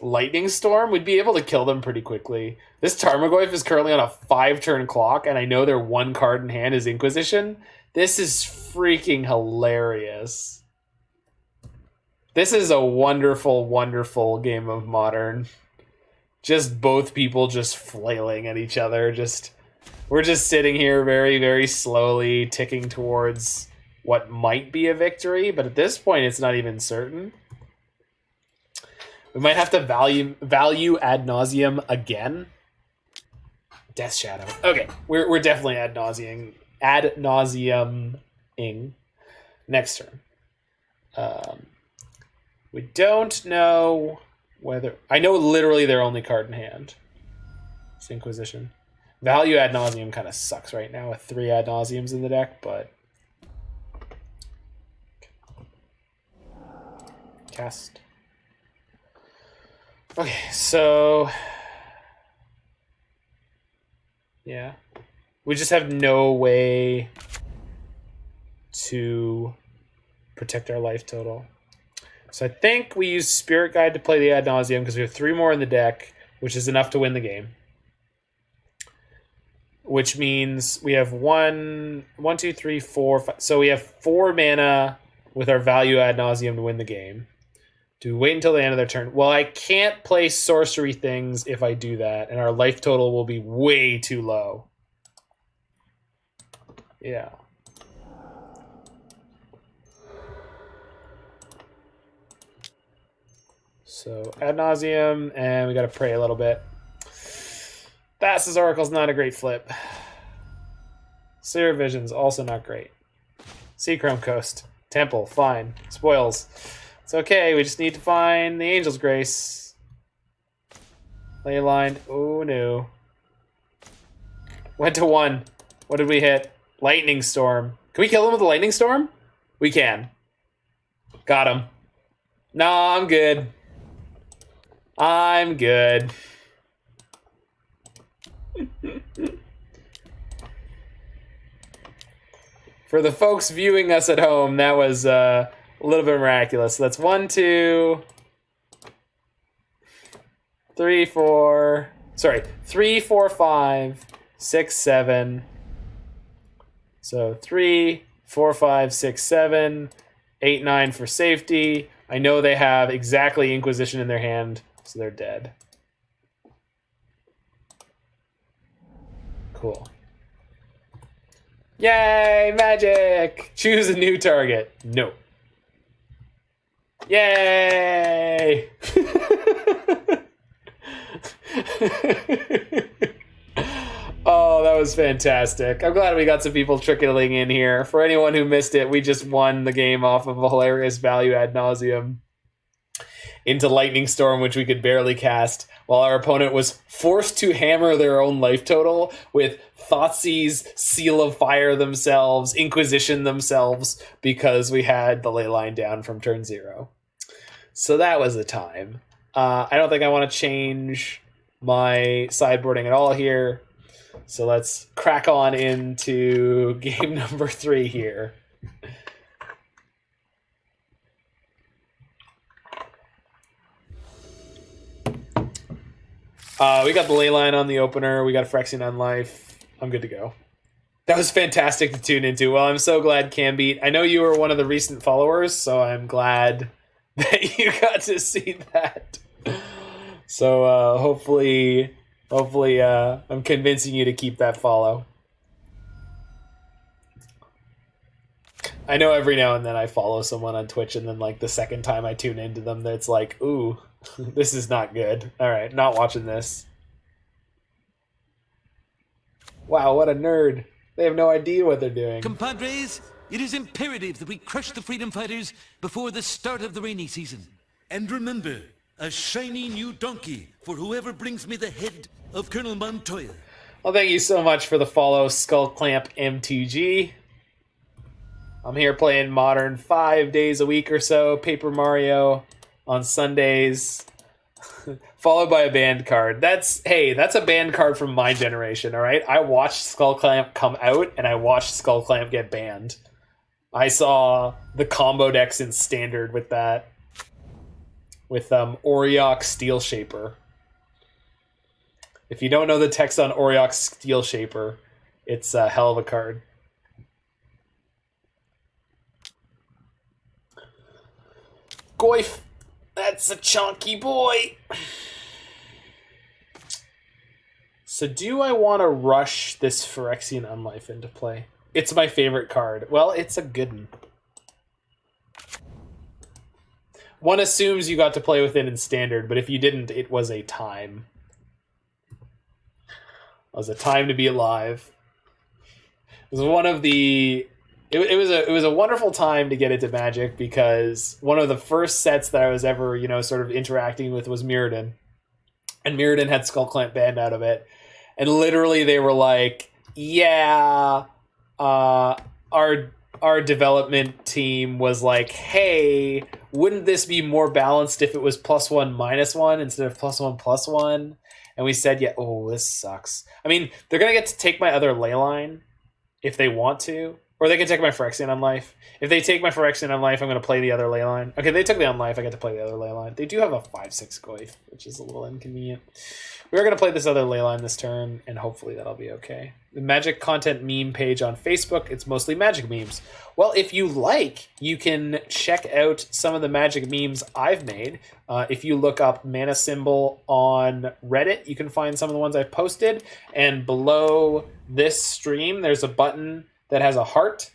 Lightning Storm, we'd be able to kill them pretty quickly. This Tarmogoyf is currently on a 5-turn clock, and I know their one card in hand is Inquisition. This is freaking hilarious. This is a wonderful, wonderful game of Modern. Just both people just flailing at each other. We're just sitting here very, very slowly ticking towards what might be a victory, but at this point it's not even certain. We might have to value Ad Nauseam again Death Shadow. Okay, we're definitely Ad Nauseum-ing next turn. We don't know whether... I know literally their only card in hand. It's Inquisition. Value Ad Nauseam kind of sucks right now with 3 Ad Nauseams in the deck, but... Cast. Okay, so... Yeah. We just have no way to protect our life total. So I think we use Spirit Guide to play the Ad Nauseam because we have 3 more in the deck, which is enough to win the game. Which means we have 1, 2, 3, 4, 5. So we have 4 mana with our value Ad Nauseam to win the game. Do we wait until the end of their turn? Well, I can't play sorcery things if I do that, and our life total will be way too low. Yeah. So, Ad Nauseam, and we gotta pray a little bit. Thassa's Oracle's not a great flip. Serum Visions, also not great. Seachrome Coast. Temple, fine. Spoils. It's okay, we just need to find the Angel's Grace. Leyline, oh no. Went to 1. What did we hit? Lightning Storm. Can we kill him with a Lightning Storm? We can. Got him. No, I'm good. I'm good. For the folks viewing us at home, that was... a little bit miraculous. So that's 1, 2, 3, 4. Sorry, 3, 4, 5, 6, 7. So 3, 4, 5, 6, 7, 8, 9 for safety. I know they have exactly Inquisition in their hand, so they're dead. Cool. Yay, magic! Choose a new target. No. Yay! Oh, that was fantastic. I'm glad we got some people trickling in here. For anyone who missed it, we just won the game off of a hilarious value Ad Nauseam into Lightning Storm, which we could barely cast, while our opponent was forced to hammer their own life total with Thoughtseize, Seal of Fire themselves, Inquisition themselves, because we had the Leyline down from turn 0. So that was the time. I don't think I want to change my sideboarding at all here. So let's crack on into game number 3 here. We got the Leyline on the opener. We got a Phyrexian Unlife. I'm good to go. That was fantastic to tune into. Well, I'm so glad Cam beat. I know you were one of the recent followers, so I'm glad that you got to see that. So hopefully I'm convincing you to keep that follow. I know every now and then I follow someone on Twitch, and then like the second time I tune into them, it's like, ooh, this is not good. All right, not watching this. Wow, what a nerd. They have no idea what they're doing. Compadres, it is imperative that we crush the freedom fighters before the start of the rainy season. And remember, a shiny new donkey for whoever brings me the head of Colonel Montoya. Well, thank you so much for the follow, Skullclamp MTG. I'm here playing Modern 5 days a week or so, Paper Mario on Sundays, followed by a banned card. That's a banned card from my generation, all right? I watched Skullclamp come out, and I watched Skullclamp get banned. I saw the combo decks in Standard with that, with Auriok Steel Shaper. If you don't know the text on Auriok Steel Shaper, it's a hell of a card. Goif, that's a chunky boy. So do I want to rush this Phyrexian Unlife into play? It's my favorite card. Well, it's a good one. One assumes you got to play with it in Standard, but if you didn't, it was a time. was a time to be alive. It was one of the... It was a wonderful time to get into Magic because one of the first sets that I was ever, sort of interacting with was Mirrodin. And Mirrodin had Skullclamp banned out of it. And literally they were like, yeah, our development team was like, hey, wouldn't this be more balanced if it was +1 -1 instead of +1 +1? And we said, yeah, oh, this sucks. I mean, they're going to get to take my other Leyline if they want to. Or they can take my Phyrexian Unlife. If they take my Phyrexian Unlife, I'm going to play the other Leyline. Okay, they took the Unlife. I get to play the other Leyline. They do have a 5/6 Goyf, which is a little inconvenient. We're going to play this other Leyline this turn, and hopefully that'll be okay. The Magic content meme page on Facebook, it's mostly Magic memes. Well, if you like, you can check out some of the Magic memes I've made. If you look up Mana Symbol on Reddit, you can find some of the ones I've posted. And below this stream, there's a button that has a heart,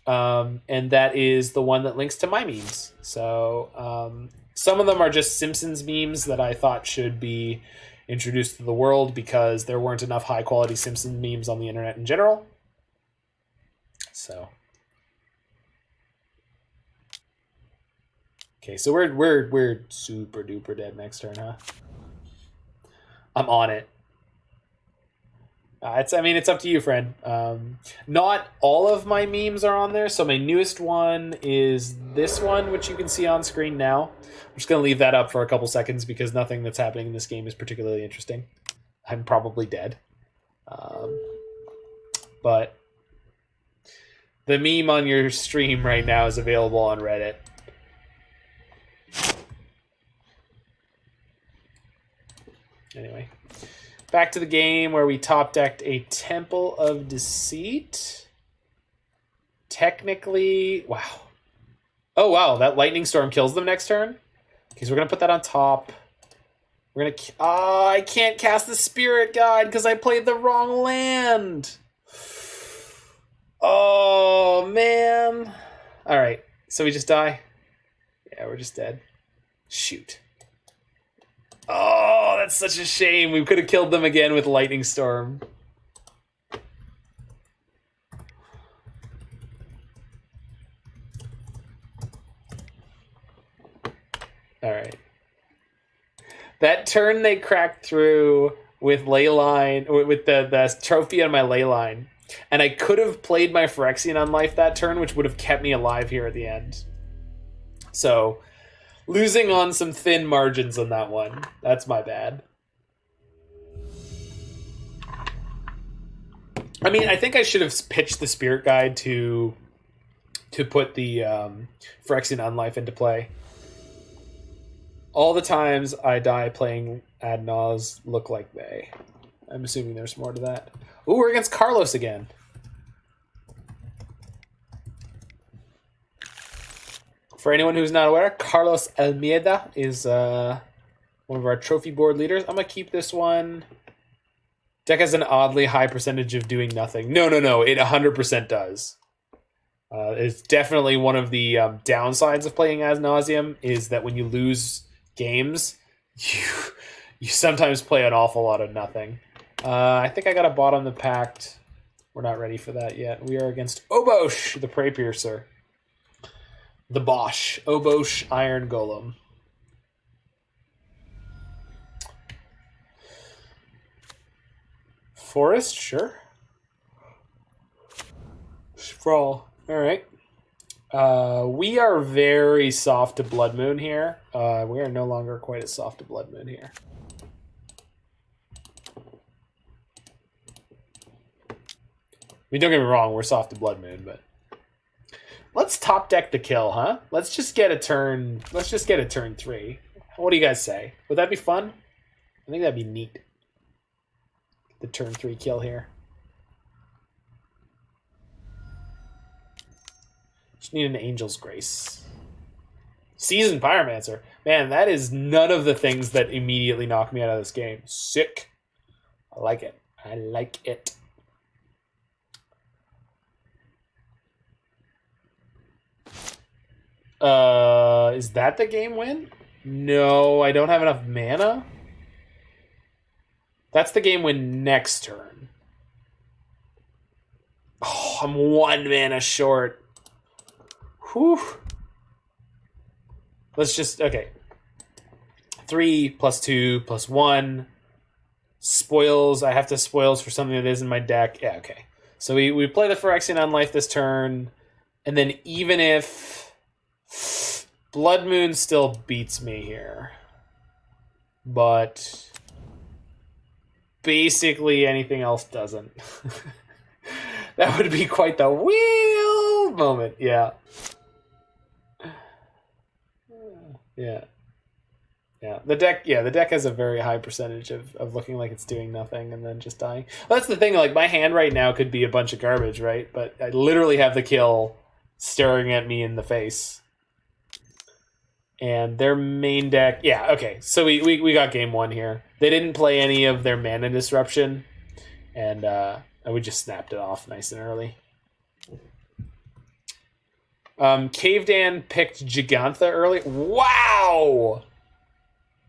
and that is the one that links to my memes. So some of them are just Simpsons memes that I thought should be introduced to the world because there weren't enough high-quality Simpsons memes on the internet in general. So, okay, so we're super duper dead next turn, huh? I'm on it. It's up to you, friend. Not all of my memes are on there, so my newest one is this one, which you can see on screen now. I'm just going to leave that up for a couple seconds because nothing that's happening in this game is particularly interesting. I'm probably dead. But the meme on your stream right now is available on Reddit. Anyway. Back to the game where we top decked a Temple of Deceit. Technically, wow. Oh, wow, that Lightning Storm kills them next turn. Okay, so we're going to put that on top. We're going to... I can't cast the Spirit Guide because I played the wrong land. Oh, man. All right, so we just die? Yeah, we're just dead. Shoot. Oh, that's such a shame. We could have killed them again with Lightning Storm. All right. That turn they cracked through with Leyline, with the trophy on my Leyline. And I could have played my Phyrexian Unlife that turn, which would have kept me alive here at the end. So... losing on some thin margins on that one. That's my bad. I mean, I think I should have pitched the Spirit Guide to put the Phyrexian Unlife into play. All the times I die playing Ad Nauseam look like they. I'm assuming there's more to that. Ooh, we're against Carlos again. For anyone who's not aware, Carlos Almeida is one of our trophy board leaders. I'm going to keep this one. Deck has an oddly high percentage of doing nothing. No, it 100% does. It's definitely one of the downsides of playing Ad Nauseam is that when you lose games, you sometimes play an awful lot of nothing. I think I got to bottom the Pact. We're not ready for that yet. We are against Obosh, the Prey Piercer. The Bosch. Obosh Iron Golem. Forest? Sure. Sprawl. Alright. We are very soft to Blood Moon here. We are no longer quite as soft to Blood Moon here. I mean, don't get me wrong, we're soft to Blood Moon, but... let's top deck the kill, huh? Let's just get a turn 3. What do you guys say? Would that be fun? I think that'd be neat. The turn 3 kill here. Just need an Angel's Grace. Seasoned Pyromancer. Man, that is none of the things that immediately knock me out of this game. Sick. I like it. I like it. Is that the game win? No, I don't have enough mana. That's the game win next turn. Oh, I'm 1 mana short. Whew. Let's just, okay. 3 + 2 + 1. Spoils. I have to spoils for something that is in my deck. Yeah, okay. So we play the Phyrexian Unlife this turn. And then even if Blood Moon still beats me here. But basically anything else doesn't. That would be quite the wheel moment. Yeah. Yeah. Yeah. The deck has a very high percentage of looking like it's doing nothing and then just dying. Well, that's the thing, like my hand right now could be a bunch of garbage, right? But I literally have the kill staring at me in the face. And their main deck, yeah, okay. So we got game 1 here. They didn't play any of their mana disruption, and we just snapped it off nice and early. Cavedan picked Gigantha early. Wow!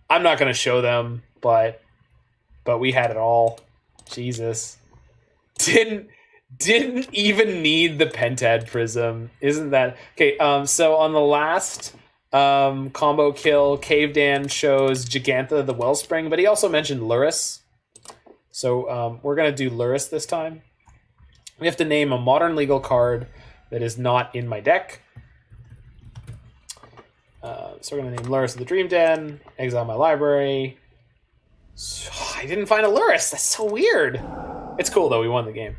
I'm not going to show them, but we had it all. Jesus. Didn't even need the Pentad Prism. Isn't that... Okay, so on the last combo kill, Cavedan shows Gigantha the Wellspring, but he also mentioned Lurrus. So we're going to do Lurrus this time. We have to name a modern legal card that is not in my deck. So we're going to name Lurrus of the Dream Den, exile my library. I didn't find a Lurrus. That's so weird. It's cool, though. We won the game.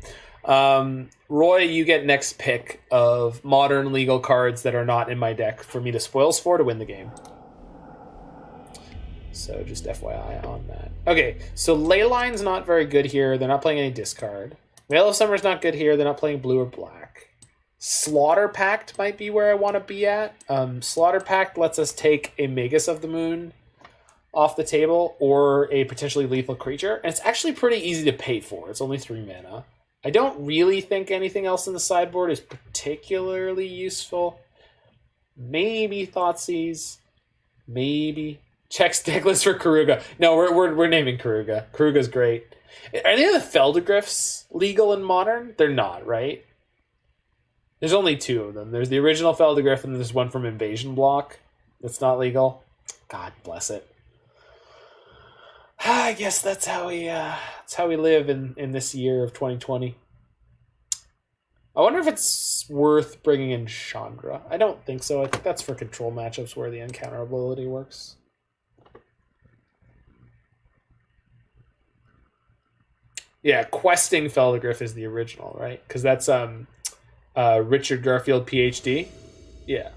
Roy, you get next pick of modern legal cards that are not in my deck for me to spoils for to win the game. So just FYI on that. Okay, so Leyline's not very good here. They're not playing any discard. Veil of Summer's not good here. They're not playing blue or black. Slaughter Pact might be where I want to be at. Slaughter Pact lets us take a Magus of the Moon off the table or a potentially lethal creature. And it's actually pretty easy to pay for. It's only 3 mana. I don't really think anything else in the sideboard is particularly useful. Maybe Thoughtseize. Maybe. Checks deck list for Karuga. No, we're naming Karuga. Karuga's great. Are any of the Feldegriffs legal in Modern? They're not, right? There's only 2 of them. There's the original Feldegriff and there's one from Invasion Block that's not legal. God bless it. I guess that's how we live in this year of 2020. I wonder if it's worth bringing in Chandra. I don't think so. I think that's for control matchups where the uncounterability works. Yeah, Questing Feldegriff is the original, right? Because that's Richard Garfield, PhD. Yeah.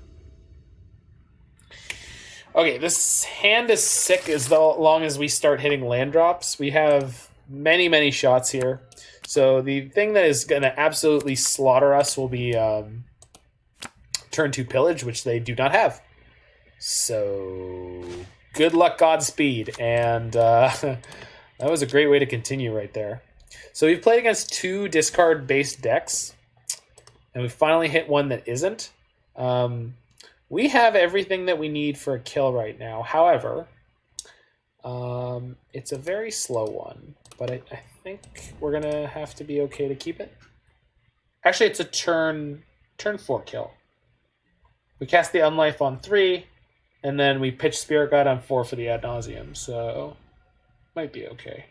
Okay, this hand is sick as long as we start hitting land drops. We have many, many shots here. So the thing that is going to absolutely slaughter us will be turn 2 Pillage, which they do not have. So good luck, Godspeed. And that was a great way to continue right there. So we've played against 2 discard-based decks. And we finally hit one that isn't. We have everything that we need for a kill right now. However, it's a very slow one. But I think we're going to have to be okay to keep it. Actually, it's a turn 4 kill. We cast the Unlife on 3, and then we pitch Spirit Guide on 4 for the Ad Nauseam. So, might be okay.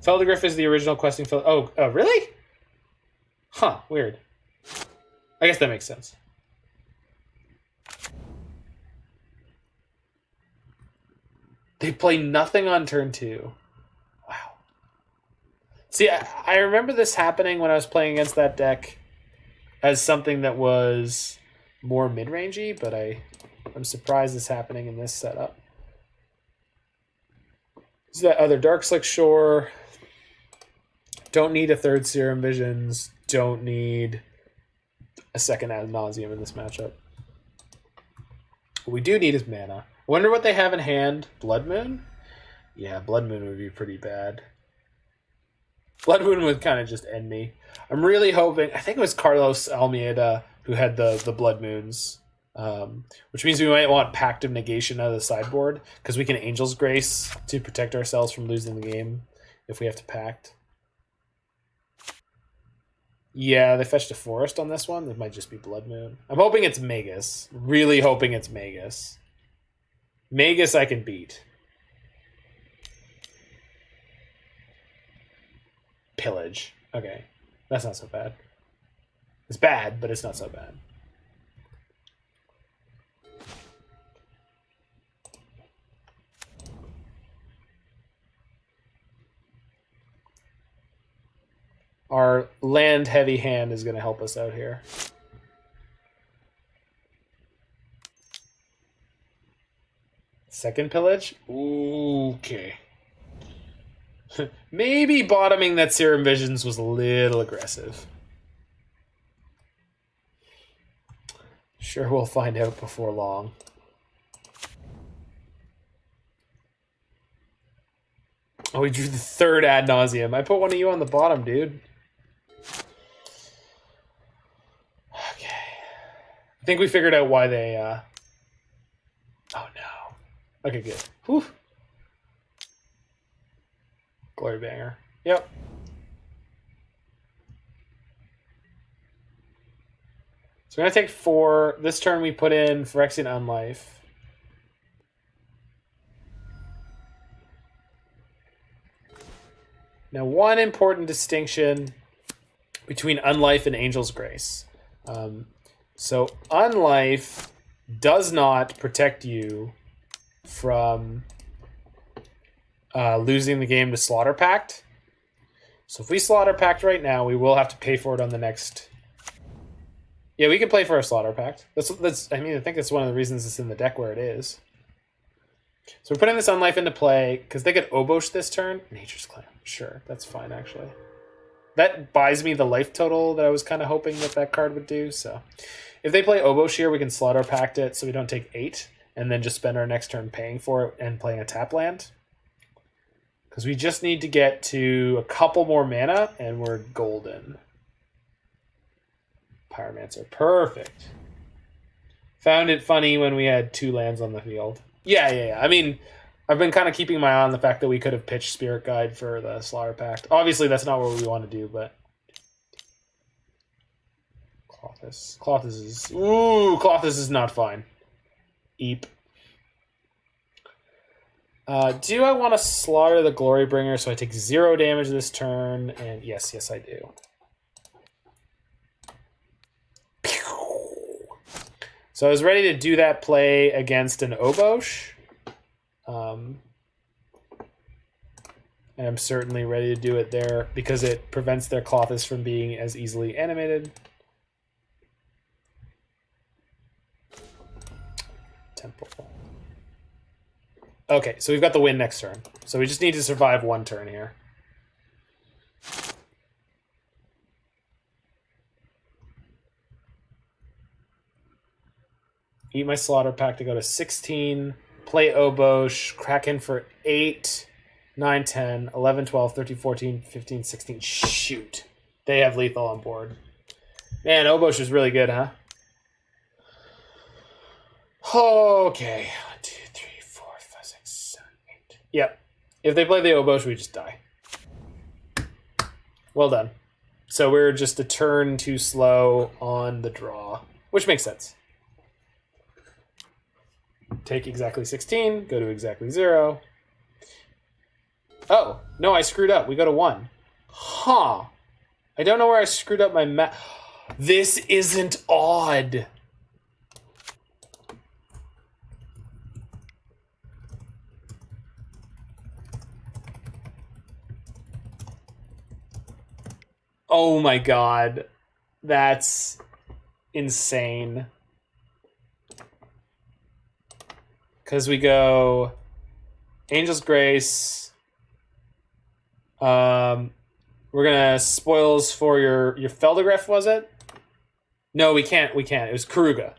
Feldegriff is the original questing Oh, really? Huh, weird. I guess that makes sense. They play nothing on turn 2. Wow. See, I remember this happening when I was playing against that deck as something that was more mid-rangey, but I'm surprised it's happening in this setup. This is that other Darkslick Shore. Don't need a 3rd Serum Visions. Don't need a 2nd Ad Nauseam in this matchup. What we do need is mana. I wonder what they have in hand. Blood Moon? Yeah, Blood Moon would be pretty bad. Blood Moon would kind of just end me. I'm really hoping... I think it was Carlos Almeida who had the Blood Moons which means we might want Pact of Negation out of the sideboard, because we can Angel's Grace to protect ourselves from losing the game if we have to Pact. Yeah, they fetched a forest on this one. It might just be Blood Moon. I'm hoping it's Magus. Really hoping it's Magus. Magus I can beat. Pillage. Okay. That's not so bad. It's bad, but it's not so bad. Our land-heavy hand is going to help us out here. Second pillage? Okay. Maybe bottoming that Serum Visions was a little aggressive. Sure, we'll find out before long. Oh, we drew the third Ad Nauseam. I put one of you on the bottom, dude. Okay. I think we figured out why they... Oh, no. Okay, good. Whew. Glory Banger. Yep. So we're going to take 4. This turn we put in Phyrexian Unlife. Now, one important distinction between Unlife and Angel's Grace. So Unlife does not protect you from losing the game to Slaughter Pact. So if we Slaughter Pact right now, we will have to pay for it on the next... Yeah, we can play for a Slaughter Pact. That's. I mean, I think that's one of the reasons it's in the deck where it is. So we're putting this Unlife into play, because they could Obosh this turn. Nature's Claim. Sure, that's fine, actually. That buys me the life total that I was kind of hoping that card would do, so... If they play Obosh here, we can Slaughter Pact it so we don't take 8, and then just spend our next turn paying for it and playing a tap land. Because we just need to get to a couple more mana, and we're golden. Pyromancer. Perfect. Found it funny when we had 2 lands on the field. Yeah. I mean, I've been kind of keeping my eye on the fact that we could have pitched Spirit Guide for the Slaughter Pact. Obviously, that's not what we want to do, but... Clothis is... Ooh, Clothis is not fine. Eep. Do I want to Slaughter the Glorybringer so I take 0 damage this turn? And yes, I do. So I was ready to do that play against an Obosh. And I'm certainly ready to do it there because it prevents their Clothis from being as easily animated. Temple. Okay, so we've got the win next turn. So we just need to survive 1 turn here. Eat my Slaughter Pact to go to 16. Play Obosh. Kraken for 8, 9, 10, 11, 12, 13, 14, 15, 16. Shoot. They have lethal on board. Man, Obosh is really good, huh? Okay. 1, 2, 3, 4, 5, 6, 7, 8. Yep. If they play the Obosh, we just die. Well done. So we're just a turn too slow on the draw, which makes sense. Take exactly 16, go to exactly 0. Oh, no, I screwed up. We go to 1. Huh. I don't know where I screwed up my math. This isn't odd. Oh my god. That's insane. Because we go Angel's Grace. We're gonna spoils for your Feldegref, was it? No, we can't. It was Karuga.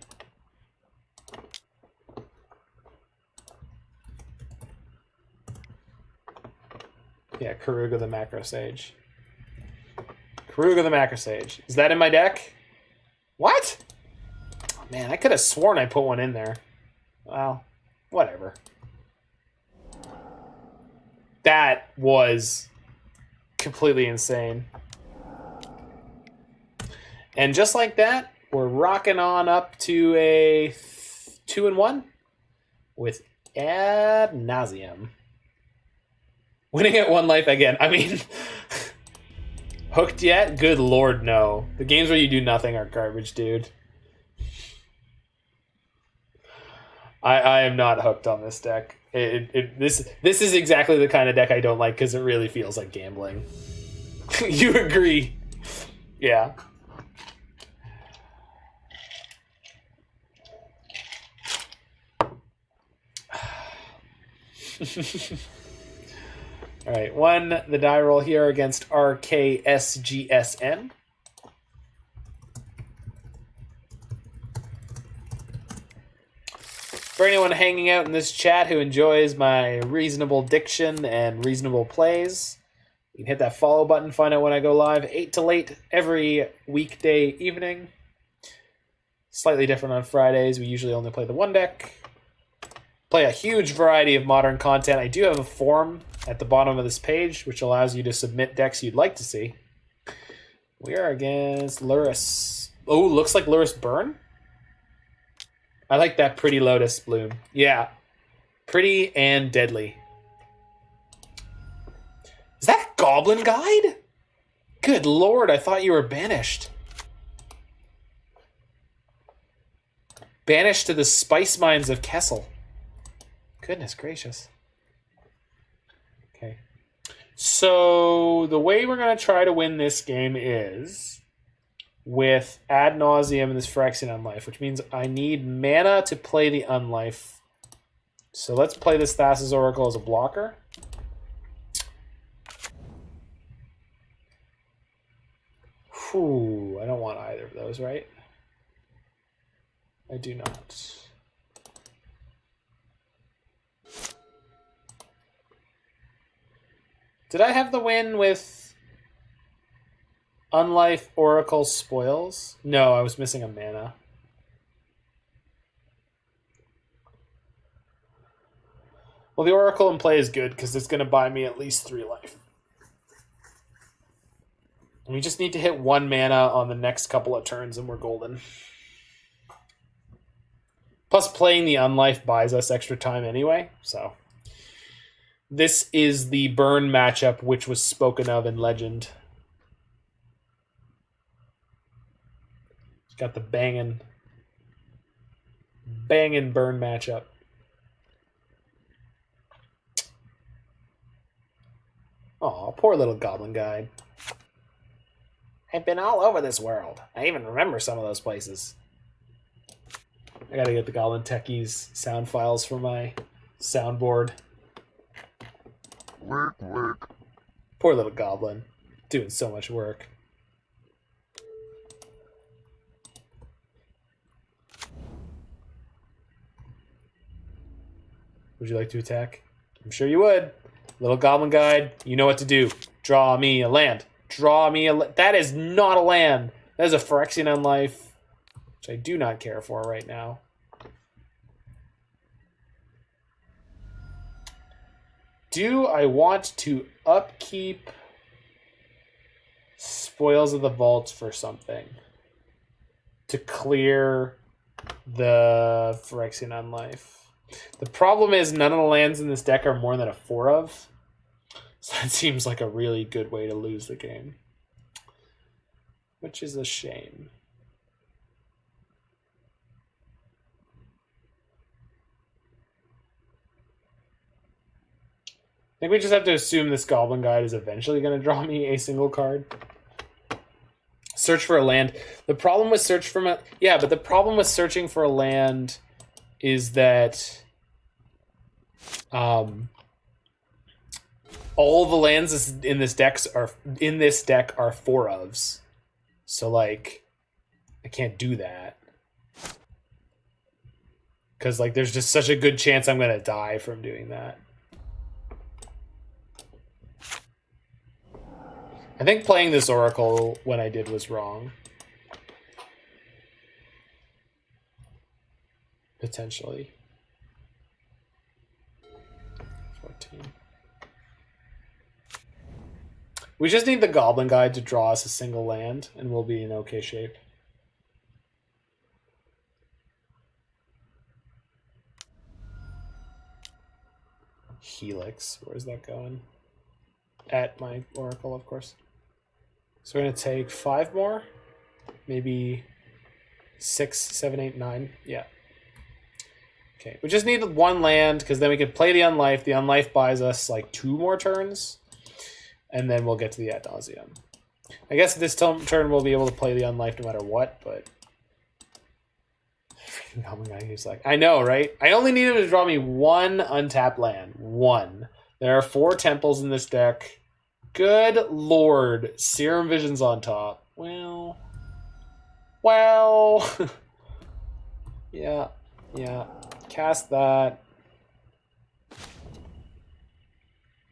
Yeah, Karuga the Macro Sage. Karuga the Macro Sage. Is that in my deck? What? Oh Man, I could have sworn I put one in there. Well, whatever. That was completely insane. And just like that, we're rocking on up to a 2-1 with Ad Nauseam. Winning at 1 life again. I mean, hooked yet? Good lord, no. The games where you do nothing are garbage, dude. I am not hooked on this deck. This is exactly the kind of deck I don't like because it really feels like gambling. You agree? Yeah. All right, won the die roll here against RKSGSN. For anyone hanging out in this chat who enjoys my reasonable diction and reasonable plays, you can hit that follow button, find out when I go live, 8 to late every weekday evening. Slightly different on Fridays. We usually only play the one deck. Play a huge variety of modern content. I do have a forum at the bottom of this page, which allows you to submit decks you'd like to see. We are against Luris. Oh, looks like Luris Burn? I like that pretty Lotus Bloom. Yeah. Pretty and deadly. Is that Goblin Guide? Good lord, I thought you were banished. Banished to the spice mines of Kessel. Goodness gracious. Okay. So the way we're going to try to win this game is with Ad Nauseam and this Phyrexian Unlife, which means I need mana to play the Unlife. So let's play this Thassa's Oracle as a blocker. Whew, I don't want either of those, right? I do not. Did I have the win with Unlife Oracle Spoils? No, I was missing a mana. Well, the Oracle in play is good because it's going to buy me at least 3 life. And we just need to hit 1 mana on the next couple of turns and we're golden. Plus, playing the Unlife buys us extra time anyway, so... This is the burn matchup which was spoken of in Legend. It's got the bangin' burn matchup. Aw, poor little Goblin Guide. I've been all over this world. I even remember some of those places. I gotta get the Goblin Techies sound files for my soundboard. Work. Poor little goblin. Doing so much work. Would you like to attack? I'm sure you would. Little Goblin Guide, you know what to do. Draw me a land. Draw me a land. That is not a land. That is a Phyrexian Unlife, which I do not care for right now. Do I want to upkeep Spoils of the Vaults for something? To clear the Phyrexian Unlife. The problem is none of the lands in this deck are more than a 4 of. So that seems like a really good way to lose the game. Which is a shame. I think we just have to assume this Goblin Guide is eventually going to draw me a single card. Search for a land. The problem with searching for a land is that all the lands in this deck are 4 ofs. So like I can't do that. Cuz like there's just such a good chance I'm going to die from doing that. I think playing this Oracle when I did was wrong. Potentially. 14. We just need the Goblin Guide to draw us a single land, and we'll be in okay shape. Helix, where's that going? At my Oracle, of course. So we're going to take 5 more. Maybe 6, 7, 8, 9. Yeah. Okay, we just need 1 land, because then we can play the Unlife. The Unlife buys us like 2 more turns. And then we'll get to the Ad Nauseam. I guess this turn we'll be able to play the Unlife no matter what, but... Oh my god, he's like... I know, right? I only need him to draw me 1 untapped land. 1. There are 4 temples in this deck. Good lord. Serum Visions on top. Well... yeah. Cast that.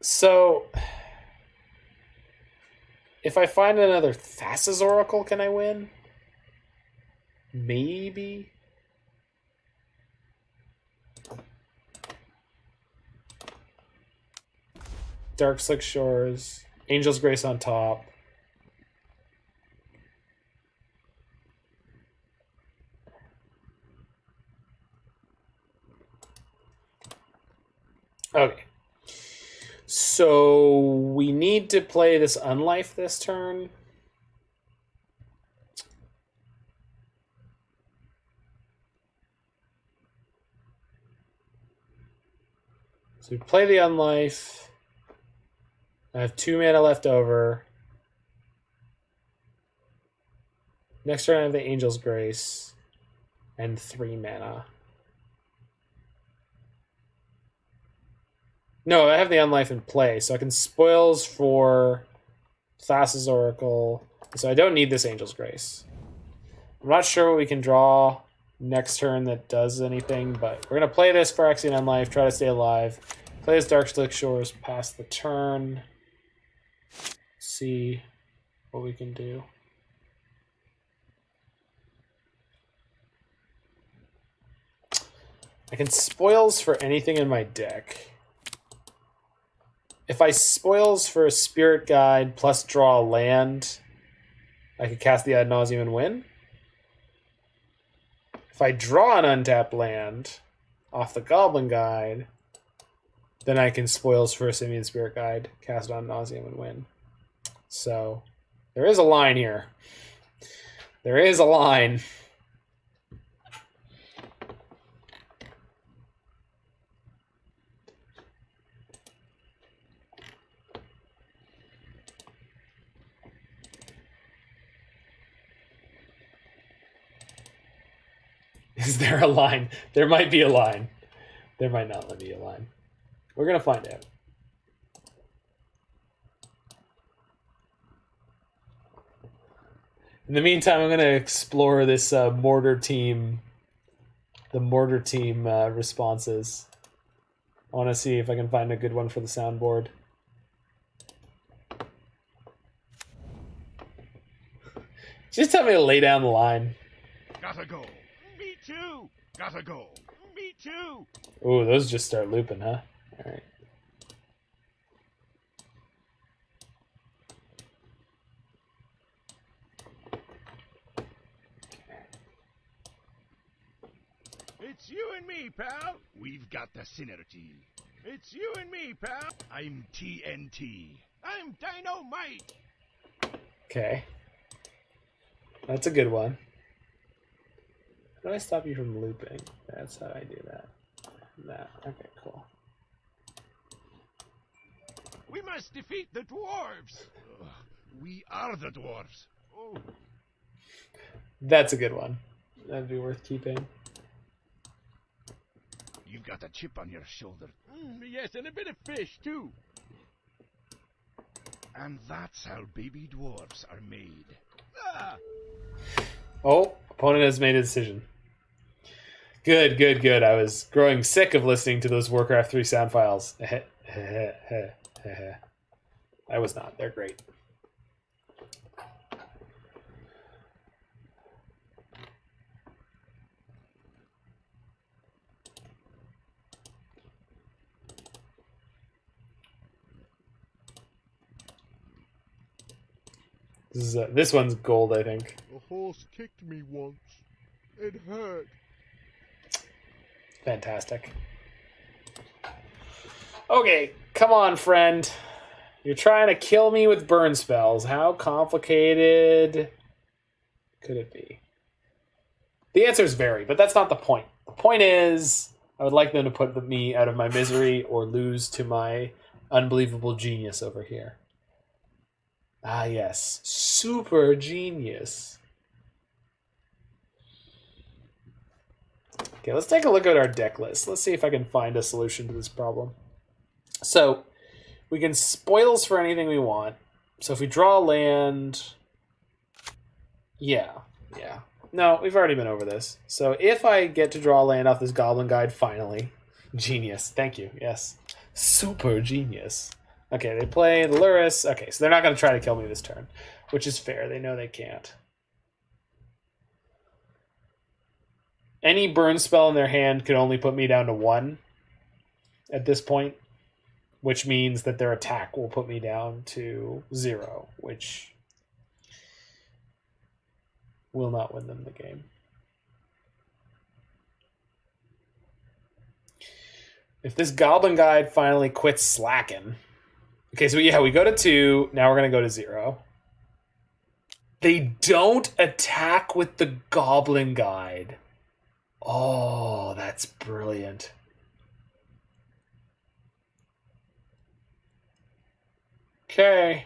So... If I find another Thassa's Oracle, can I win? Maybe. Darkslick Shores. Angel's Grace on top. Okay. So we need to play this Unlife this turn. So we play the Unlife. I have 2 mana left over. Next turn I have the Angel's Grace. And 3 mana. No, I have the Unlife in play, so I can spoils for Thassa's Oracle. So I don't need this Angel's Grace. I'm not sure what we can draw next turn that does anything, but we're going to play this Phyrexian Unlife, try to stay alive. Play this Darkslick Shores past the turn. See what we can do. I can spoils for anything in my deck. If I spoils for a Spirit Guide plus draw a land, I could cast the Ad Nauseam and win. If I draw an untapped land off the Goblin Guide, then I can spoils for a Simian Spirit Guide, cast Ad Nauseam and win. So there is a line here. There is a line. Is there a line? There might be a line. There might not be a line. We're going to find out. In the meantime, I'm going to explore this mortar team, the mortar team responses. I want to see if I can find a good one for the soundboard. Just tell me to lay down the line. Gotta go. Me too. Gotta go. Me too. Ooh, those just start looping, huh? All right. It's you and me, pal. We've got the synergy. It's you and me, pal. I'm TNT. I'm Dynamite. Okay. That's a good one. How do I stop you from looping? That's how I do that. That. Okay, cool. We must defeat the dwarves. We are the dwarves. Oh. That's a good one. That'd be worth keeping. You've got a chip on your shoulder. Yes, and a bit of fish, too. And that's how baby dwarves are made. Ah! Oh, opponent has made a decision. Good, good, good. I was growing sick of listening to those Warcraft 3 sound files. I was not. They're great. This one's gold, I think. A horse kicked me once. It hurt. Fantastic. Okay, come on, friend. You're trying to kill me with burn spells. How complicated could it be? The answers vary, but that's not the point. The point is, I would like them to put me out of my misery or lose to my unbelievable genius over here. Ah, yes. Super genius. Okay, let's take a look at our deck list. Let's see if I can find a solution to this problem. So, we can spoils for anything we want. So if we draw land... Yeah. No, we've already been over this. So if I get to draw land off this Goblin Guide, finally. Genius. Thank you. Yes. Super genius. Okay, they play the Luris. Okay, so they're not going to try to kill me this turn, which is fair. They know they can't. Any burn spell in their hand could only put me down to 1 at this point, which means that their attack will put me down to 0, which will not win them the game. If this Goblin Guide finally quits slacking... Okay, so yeah, we go to 2. Now we're going to go to 0. They don't attack with the Goblin Guide. Oh, that's brilliant. Okay.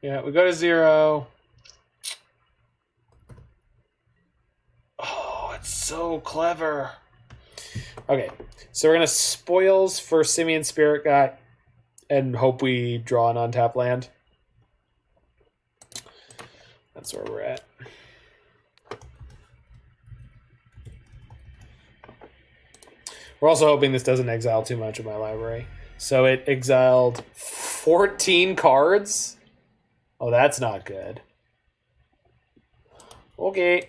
Yeah, we go to 0. Oh, it's so clever. Okay, so we're going to spoils for Simian Spirit Guy and hope we draw an untapped land. That's where we're at. We're also hoping this doesn't exile too much of my library. So it exiled 14 cards? Oh, that's not good. Okay.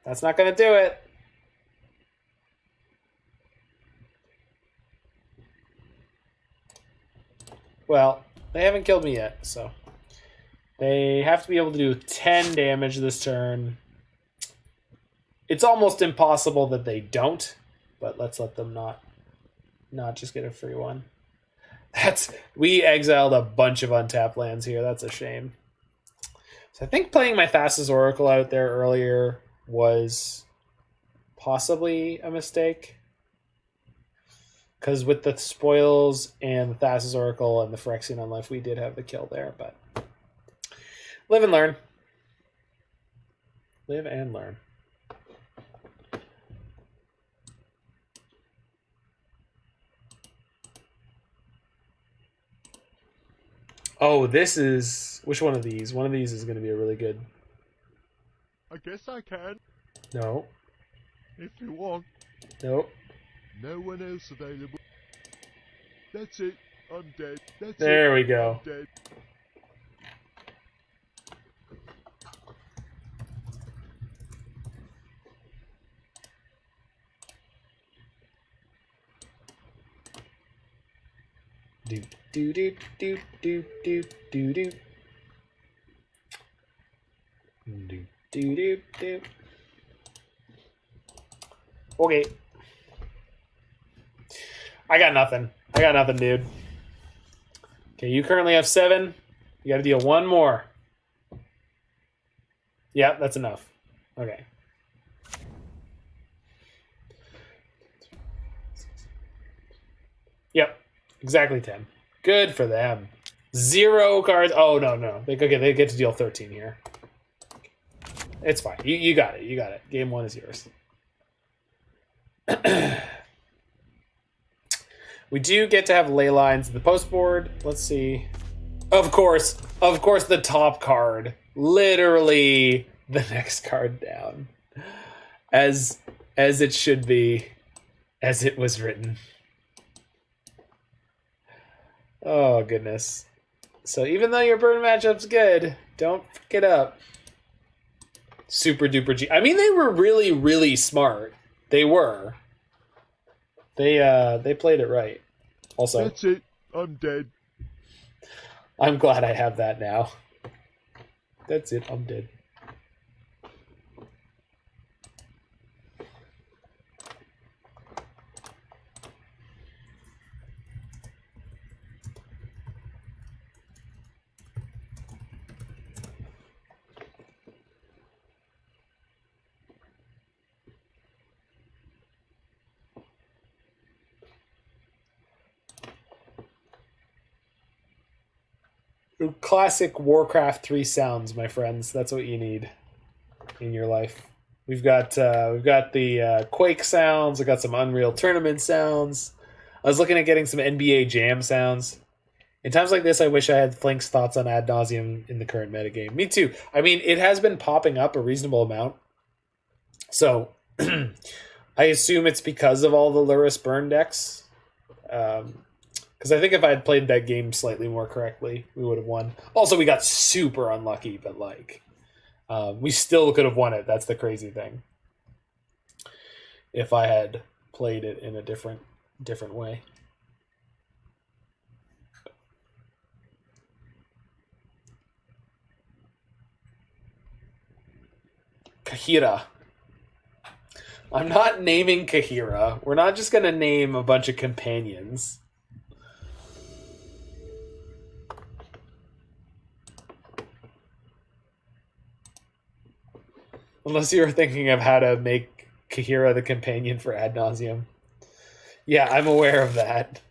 That's not going to do it. Well, they haven't killed me yet, so. They have to be able to do 10 damage this turn. It's almost impossible that they don't, but let's let them not just get a free one. We exiled a bunch of untapped lands here. That's a shame. So I think playing my Thassa's Oracle out there earlier was possibly a mistake. Because with the spoils and the Thassa's Oracle and the Phyrexian Unlife, we did have the kill there, but live and learn. Live and learn. Oh, this is... Which one of these? One of these is going to be a really good... I guess I can. No. If you want. No. No one else available. That's it. I'm dead. That's there it. We go. I'm dead. Do do do do do do do do do do do do. Okay. I got nothing, dude. Okay, you currently have 7. You got to deal 1 more. Yeah, that's enough. Okay. Yep. Exactly 10. Good for them. 0 cards. Oh, no. They get to deal 13 here. It's fine. You got it. You got it. Game 1 is yours. We do get to have ley lines in the post board. Let's see. Of course, the top card. Literally the next card down. As it should be. As it was written. Oh, goodness. So even though your burn matchup's good, don't fuck it up. Super duper G. I mean, they were really, really smart. They were. They played it right. Also. That's it. I'm dead. I'm glad I have that now. That's it. I'm dead. Classic Warcraft 3 sounds, my friends. That's what you need in your life. We've got the Quake sounds. We've got some Unreal Tournament sounds. I was looking at getting some NBA Jam sounds. In times like this, I wish I had Flink's thoughts on Ad Nauseam in the current metagame. Me too. I mean, it has been popping up a reasonable amount. So, I assume it's because of all the Luris burn decks. Because I think if I had played that game slightly more correctly, we would have won. Also, we got super unlucky, but like, we still could have won it. That's the crazy thing. If I had played it in a different way. Kahira. I'm not naming Kahira. We're not just going to name a bunch of companions. Unless you were thinking of how to make Kahira the companion for Ad Nauseam. Yeah, I'm aware of that.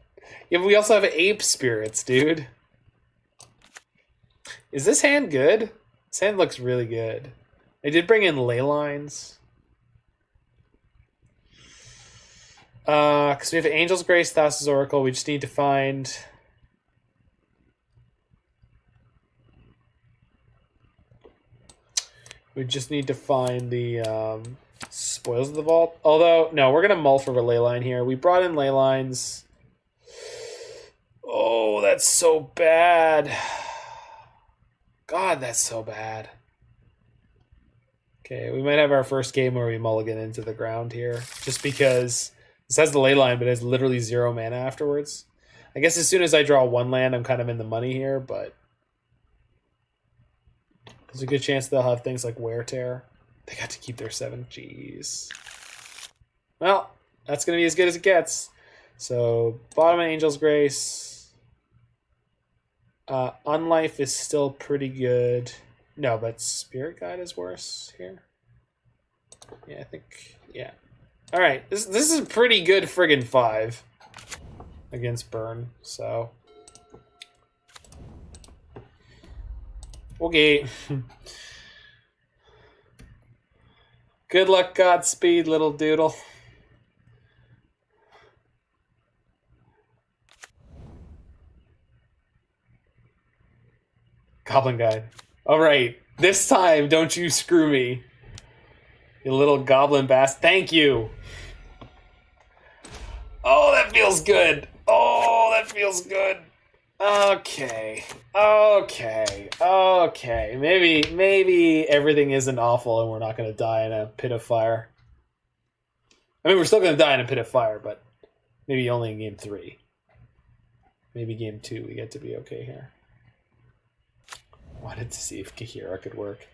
Yeah, but we also have ape spirits, dude. Is this hand good? This hand looks really good. I did bring in ley lines. Because we have Angel's Grace, Thassa's Oracle. We just need to find... We just need to find the Spoils of the Vault. Although, no, we're going to mull for a ley line here. We brought in ley lines. Oh, that's so bad. God, that's so bad. Okay, we might have our first game where we mulligan into the ground here. Just because this has the ley line, but it has literally 0 mana afterwards. I guess as soon as I draw 1 land, I'm kind of in the money here, but... There's a good chance they'll have things like Wear Tear. They got to keep their 7. Jeez. Well, that's going to be as good as it gets. So, bottom of Angel's Grace. Unlife is still pretty good. No, but Spirit Guide is worse here. Yeah, I think... Yeah. Alright, this is a pretty good friggin' 5 against Burn, so... Okay. Good luck, Godspeed, little doodle. Goblin Guide. Alright, this time, don't you screw me. You little goblin bass. Thank you. Oh, that feels good. Oh, that feels good. Okay. Maybe everything isn't awful and we're not going to die in a pit of fire. I mean, we're still going to die in a pit of fire, but maybe only in game 3. Maybe game 2 we get to be okay here. Wanted to see if Kahira could work.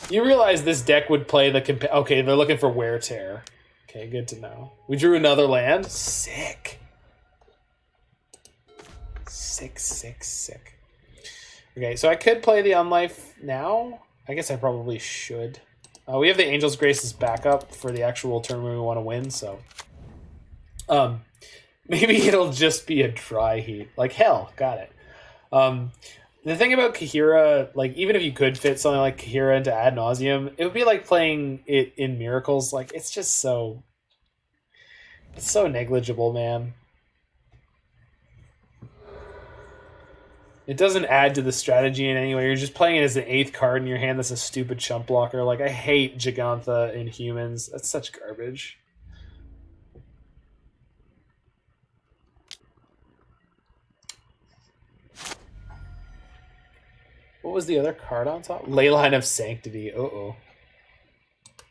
You realize this deck would play the... Okay, they're looking for Wear Tear. Okay, good to know. We drew another land. Sick. Sick. Okay, so I could play the Unlife now. I guess I probably should. We have the Angel's Grace's backup for the actual tournament we want to win, so... maybe it'll just be a dry heat. Like, hell, got it. The thing about Kahira, like, even if you could fit something like Kahira into Ad Nauseam, it would be like playing it in Miracles. Like, it's just so... It's so negligible, man. It doesn't add to the strategy in any way. You're just playing it as the 8th card in your hand that's a stupid chump blocker. Like, I hate Gigantha in Humans. That's such garbage. What was the other card on top? Leyline of Sanctity. Uh-oh.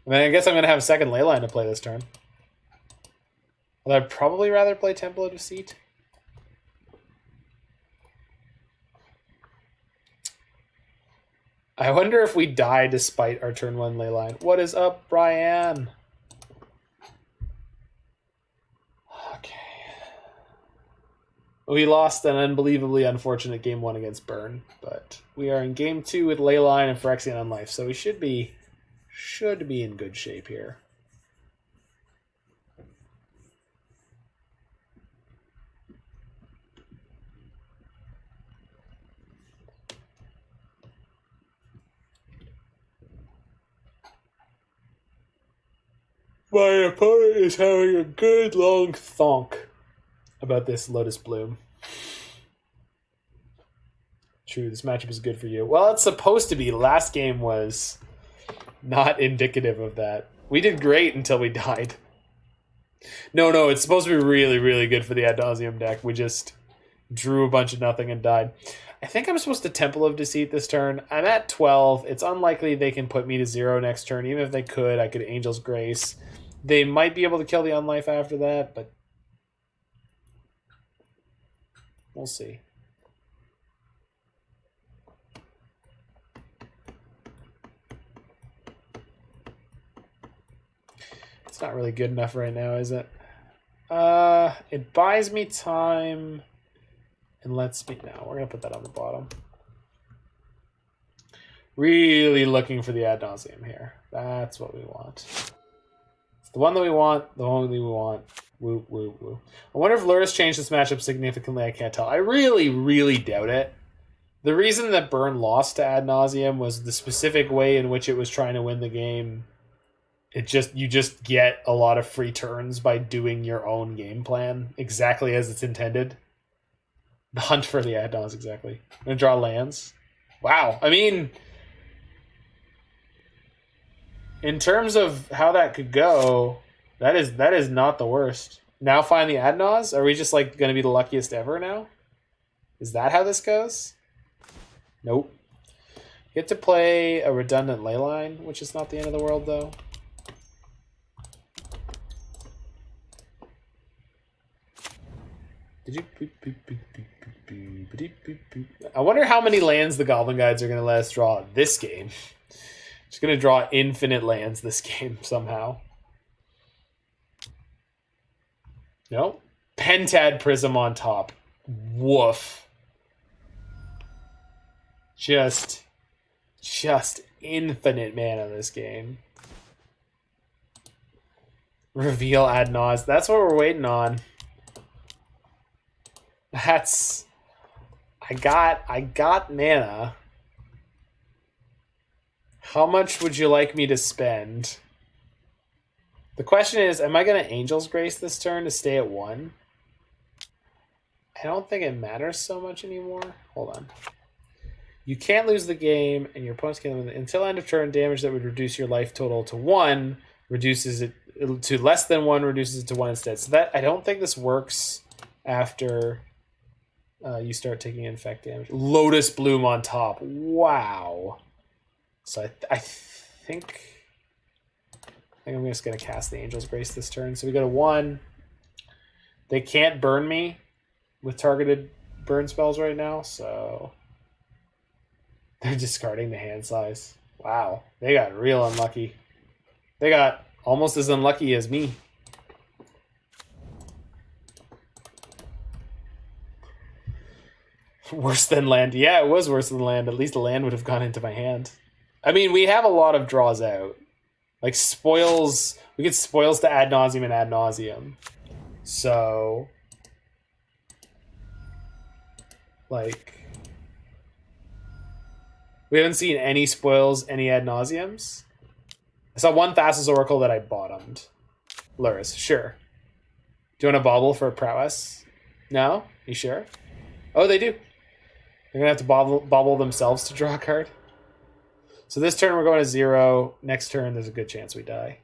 I mean, I guess I'm going to have a second Leyline to play this turn. Although I'd probably rather play Temple of Deceit. I wonder if we die despite our turn 1 Leyline. What is up, Brian? Okay. We lost an unbelievably unfortunate game 1 against Burn, but we are in game 2 with Leyline and Phyrexian Unlife, so we should be in good shape here. My opponent is having a good long thonk about this Lotus Bloom. True, this matchup is good for you. Well, it's supposed to be. Last game was not indicative of that. We did great until we died. No, it's supposed to be really, really good for the Ad Nauseam deck. We just drew a bunch of nothing and died. I think I'm supposed to Temple of Deceit this turn. I'm at 12. It's unlikely they can put me to 0 next turn. Even if they could, I could Angel's Grace. They might be able to kill the Unlife after that, but we'll see. It's not really good enough right now, is it? It buys me time and lets me... No, we're going to put that on the bottom. Really looking for the Ad Nauseam here. That's what we want. It's the one that we want, the only we want. Woo, woo, woo. I wonder if Lurrus changed this matchup significantly. I can't tell. I really, really doubt it. The reason that Burn lost to Ad Nauseam was the specific way in which it was trying to win the game. You just get a lot of free turns by doing your own game plan exactly as it's intended. The hunt for the Ad Nauseam, exactly. I'm gonna draw lands. Wow. I mean, in terms of how that could go, that is not the worst. Now find the Ad Nauseam? Are we just like going to be the luckiest ever now? Is that how this goes? Nope. You get to play a redundant Leyline, which is not the end of the world though. I wonder how many lands the Goblin Guides are going to let us draw this game. Just going to draw infinite lands this game somehow. No. Pentad Prism on top. Woof. Just infinite mana this game. Reveal Ad Nauseam. That's what we're waiting on. That's... I got mana. How much would you like me to spend? The question is, am I going to Angel's Grace this turn to stay at 1? I don't think it matters so much anymore. Hold on. You can't lose the game, and your opponent's can't lose until end of turn. Damage that would reduce your life total to 1 reduces it to less than 1, reduces it to 1 instead. So that I don't think this works after you start taking infect damage. Lotus Bloom on top. Wow. So I think I'm just going to cast the Angel's Grace this turn. So we go to 1. They can't burn me with targeted burn spells right now, so they're discarding the hand size. Wow, they got real unlucky. They got almost as unlucky as me. Worse than land. Yeah, it was worse than land. At least the land would have gone into my hand. I mean, we have a lot of draws out. Like spoils, we get spoils to Ad Nauseam and Ad Nauseam. So, like, we haven't seen any spoils, any Ad Nauseams. I saw one Thassa's Oracle that I bottomed. Lurrus, sure. Do you want to bobble for prowess? No? You sure? Oh, they do. They're going to have to bobble themselves to draw a card. So this turn we're going to 0. Next turn there's a good chance we die.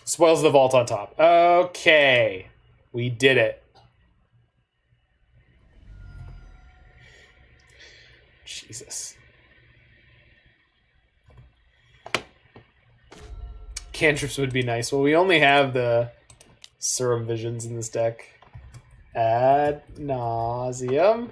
Spoils the vault on top. Okay. We did it. Jesus. Cantrips would be nice. Well, we only have the Serum Visions in this deck. Ad Nauseam.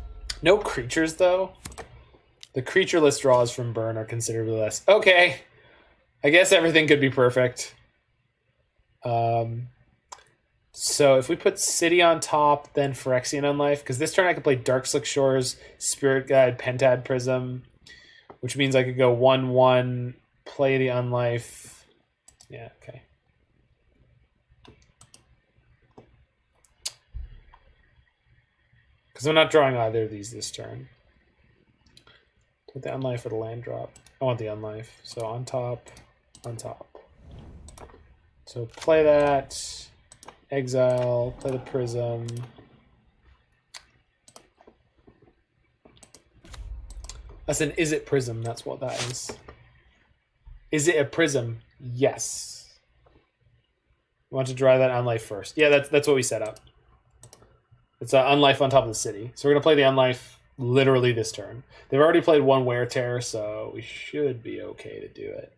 No creatures, though. The creatureless draws from burn are considerably less. Okay. I guess everything could be perfect. So if we put City on top, then Phyrexian Unlife, because this turn I could play Darkslick Shores, Spirit Guide, Pentad Prism, which means I could go 1/1, play the Unlife. Yeah, okay. Because I'm not drawing either of these this turn. Put the Unlife for the land drop. I want the Unlife. So on top, on top. So play that. Exile, play the Prism. That's an is it Prism, that's what that is. Is it a Prism? Yes. We want to draw that Unlife first. Yeah, that's what we set up. It's an Unlife on top of the city. So we're going to play the Unlife literally this turn. They've already played one Wear Tear, so we should be okay to do it.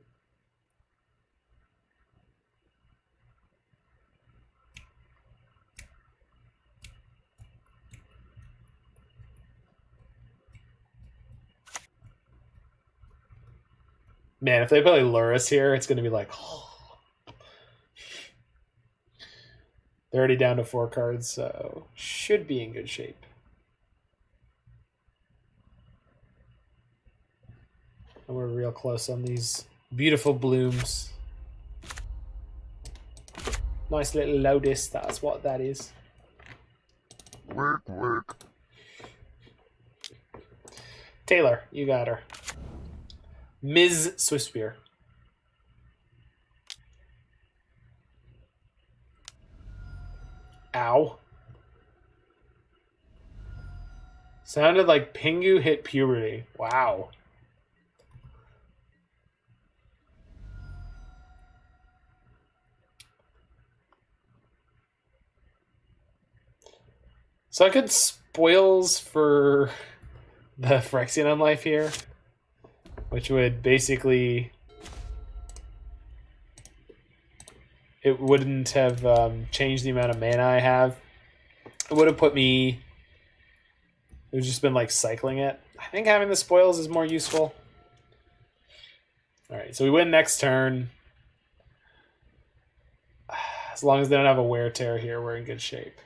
Man, if they play Luris here, it's going to be like... Oh. They're already down to 4 cards, so should be in good shape. And we're real close on these beautiful blooms. Nice little Lotus, that's what that is. Work, work. Taylor, you got her. Ms. Swiftspear. Ow. Sounded like Pingu hit puberty. Wow. So I could spoils for the Phyrexian Unlife here, which would basically... It wouldn't have changed the amount of mana I have. It would have put me... It would have just been like cycling it. I think having the spoils is more useful. Alright, so we win next turn. As long as they don't have a Wear Tear here, we're in good shape.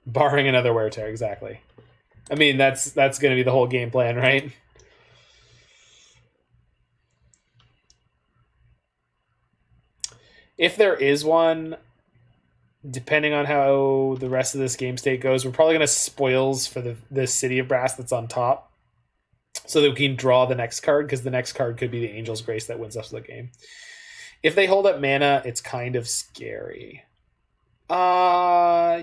Barring another Wear Tear, exactly. I mean, that's going to be the whole game plan, right? If there is one, depending on how the rest of this game state goes, we're probably going to spoils for the City of Brass that's on top, so that we can draw the next card, because the next card could be the Angel's Grace that wins us the game. If they hold up mana, it's kind of scary.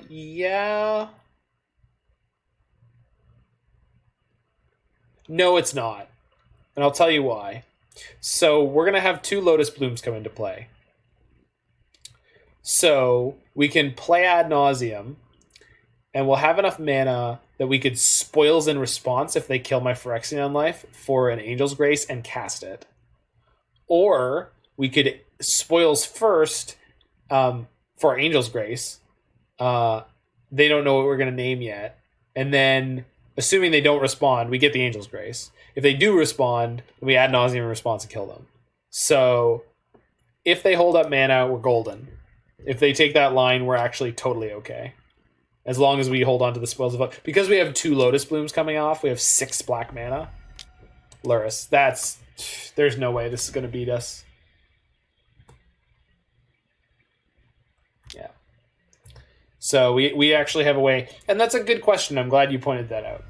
Yeah. No, it's not. And I'll tell you why. So we're going to have 2 Lotus Blooms come into play. So we can play Ad Nauseum, and we'll have enough mana that we could spoils in response if they kill my Phyrexian Unlife for an Angel's Grace and cast it. Or we could spoils first for Angel's Grace. They don't know what we're going to name yet. And then, assuming they don't respond, we get the Angel's Grace. If they do respond, we Ad Nauseam in response to kill them. So, if they hold up mana, we're golden. If they take that line, we're actually totally okay. As long as we hold on to the spoils of... Because we have 2 Lotus Blooms coming off, we have 6 black mana. Luris, that's... There's no way this is going to beat us. Yeah. So we actually have a way... And that's a good question. I'm glad you pointed that out.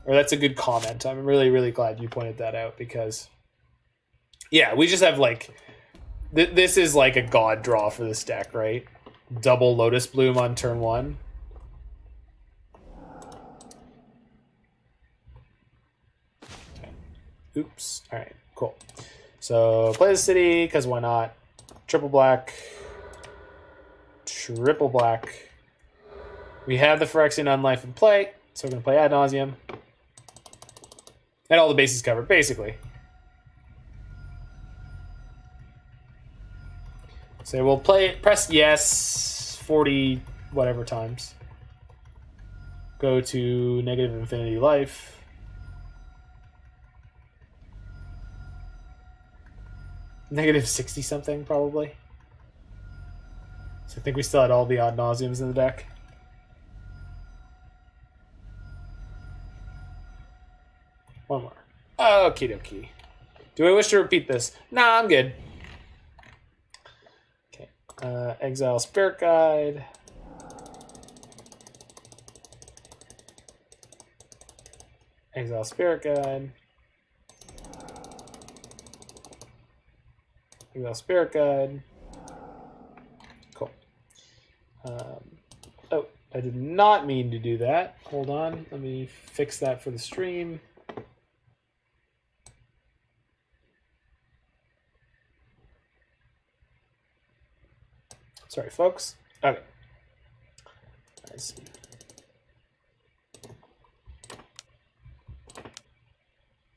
Or that's a good comment. I'm really, really glad you pointed that out, because... Yeah, we just have, like... This is like a god draw for this deck, right? Double Lotus Bloom on turn 1. Okay. Oops. All right, cool. So play the city, because why not? Triple black. Triple black. We have the Phyrexian Unlife in play, so we're going to play Ad Nauseam. And all the bases covered, basically. So we'll play it, press yes 40 whatever times. Go to negative infinity life. Negative 60 something, probably. So I think we still had all the Ad Nauseams in the deck. One more. Okie dokie. Do I wish to repeat this? Nah, I'm good. Okay. Exile Spirit Guide. Exile Spirit Guide. Exile Spirit Guide. Cool. Oh, I did not mean to do that. Hold on. Let me fix that for the stream. Sorry, folks. Okay. I see.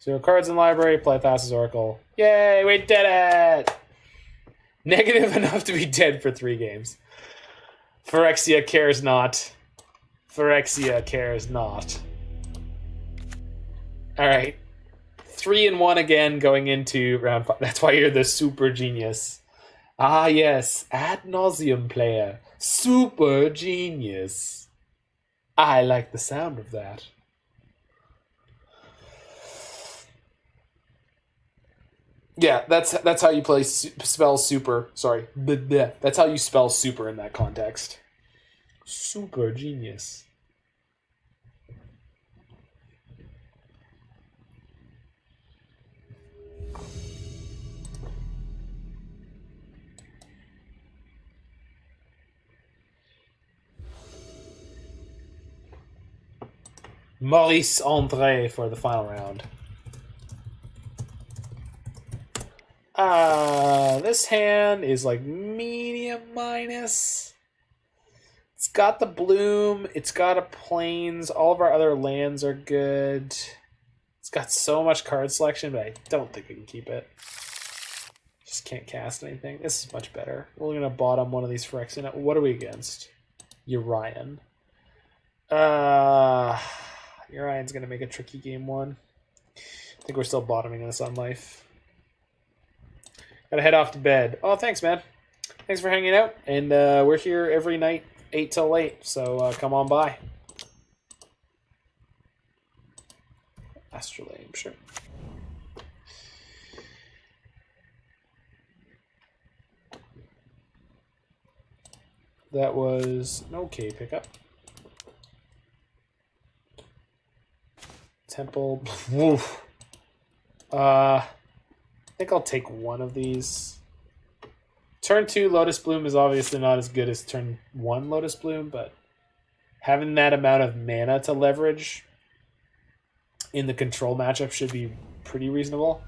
Zero cards in library, play Thassa's Oracle. Yay, we did it! Negative enough to be dead for 3 games. Phyrexia cares not. Phyrexia cares not. Alright. 3-1 again going into round 5. That's why you're the super genius. Ah, yes. Ad Nauseam player. Super genius. I like the sound of that. Yeah, that's how you play spell super. Sorry. That's how you spell super in that context. Super genius. Maurice André for the final round. This hand is like medium minus. It's got the bloom. It's got a plains. All of our other lands are good. It's got so much card selection, but I don't think we can keep it. Just can't cast anything. This is much better. We're going to bottom one of these Phyrexian. What are we against? Urian. Urian's going to make a tricky game 1. I think we're still bottoming this on life. Gotta head off to bed. Oh, thanks, man. Thanks for hanging out. And we're here every night, 8 till 8. So come on by. Astrolabe, sure. That was an okay pickup. Temple. Woof. I think I'll take one of these. Turn 2 Lotus Bloom is obviously not as good as turn 1 Lotus Bloom, but having that amount of mana to leverage in the control matchup should be pretty reasonable.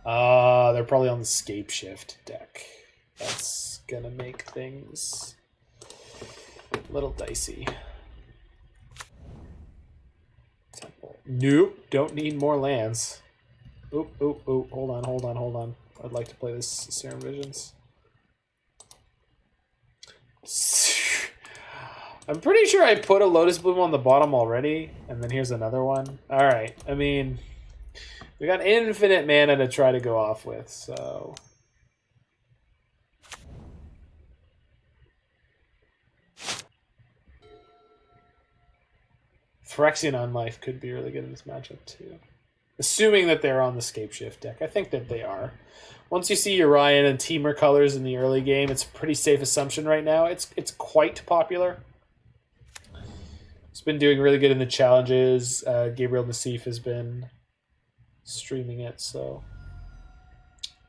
They're probably on the Scape Shift deck. That's gonna make things a little dicey. Temple. Nope, don't need more lands. Oop, hold on. I'd like to play this Serum Visions. I'm pretty sure I put a Lotus Bloom on the bottom already, and then here's another one. Alright, I mean, we got infinite mana to try to go off with, so... Phyrexian Unlife could be really good in this matchup, too. Assuming that they're on the Scape Shift deck. I think that they are. Once you see Urian and Teamer colors in the early game, it's a pretty safe assumption right now. It's quite popular. It's been doing really good in the challenges. Gabriel Nassif has been streaming it, so...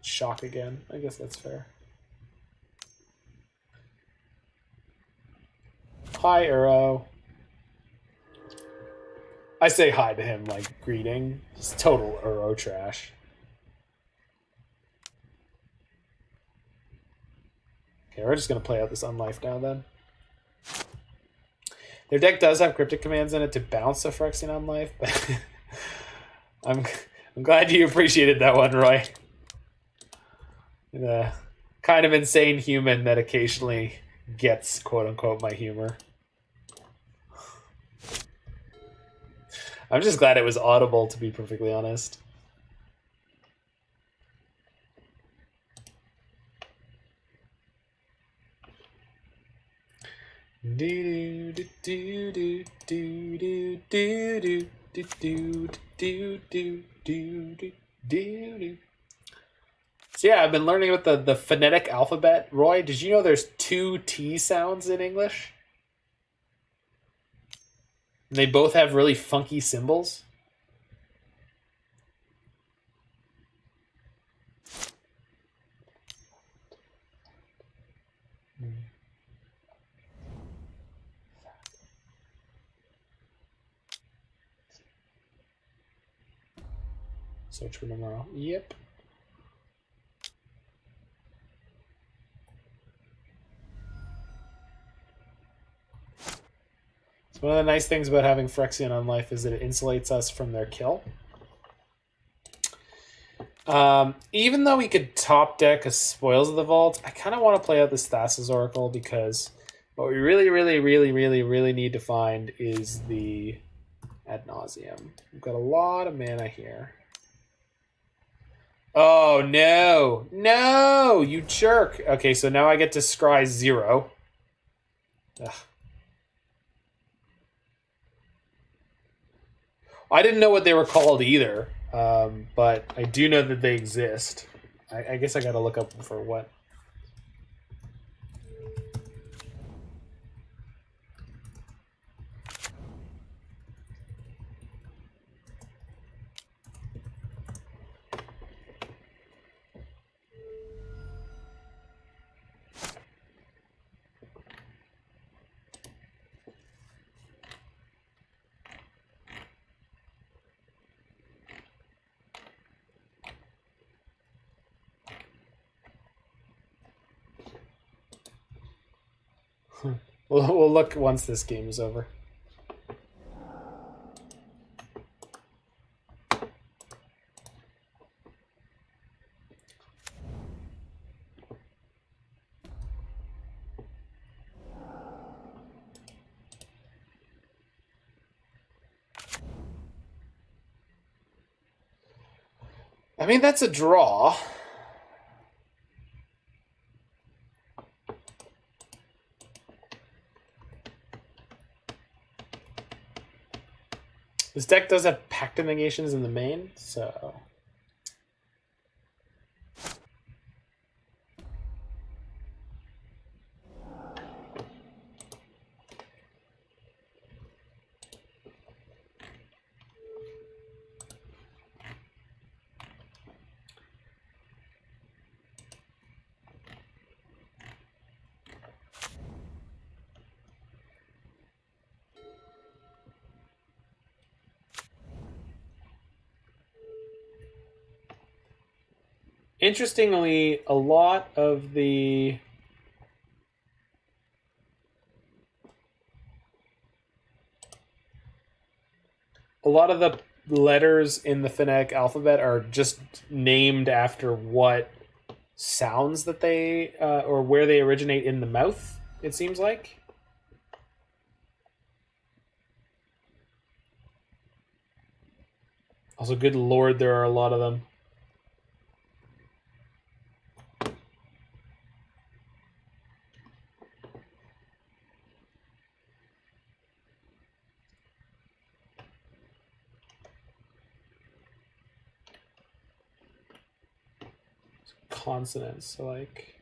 Shock again. I guess that's fair. Hi, Uro. I say hi to him like greeting. He's total Uro trash. Okay, we're just going to play out this Unlife now then. Their deck does have Cryptic Commands in it to bounce a Phyrexian Unlife, but I'm glad you appreciated that one, Roy. The kind of insane human that occasionally gets, quote-unquote, my humor. I'm just glad it was audible, to be perfectly honest. Do do do do do do do do do do do do do. So yeah, I've been learning about the phonetic alphabet. Roy, did you know there's 2 T sounds in English? And they both have really funky symbols. Search for tomorrow. Yep. So one of the nice things about having Phyrexian Unlife is that it insulates us from their kill. Even though we could top deck a Spoils of the Vault, I kind of want to play out this Thassa's Oracle because what we really need to find is the Ad Nauseam. We've got a lot of mana here. Oh, no. No, you jerk. Okay, so now I get to scry 0. Ugh. I didn't know what they were called either, but I do know that they exist. I guess I gotta look up for what. We'll look once this game is over. I mean, that's a draw. This deck does have Pact of Negations in the main, so... Interestingly, a lot of the letters in the phonetic alphabet are just named after what sounds that they or where they originate in the mouth, it seems like. Also, good lord, there are a lot of them. Consonants, so like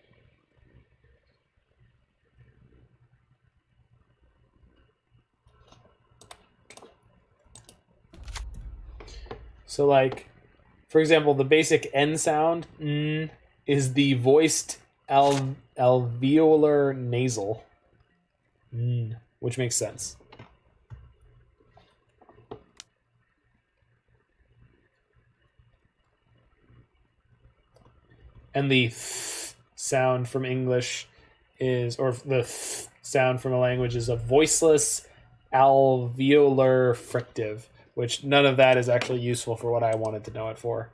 for example, the basic N sound is the voiced alveolar nasal, which makes sense. And the th sound from English is, or the th sound from a language is a voiceless alveolar frictive. which none of that is actually useful for what I wanted to know it for.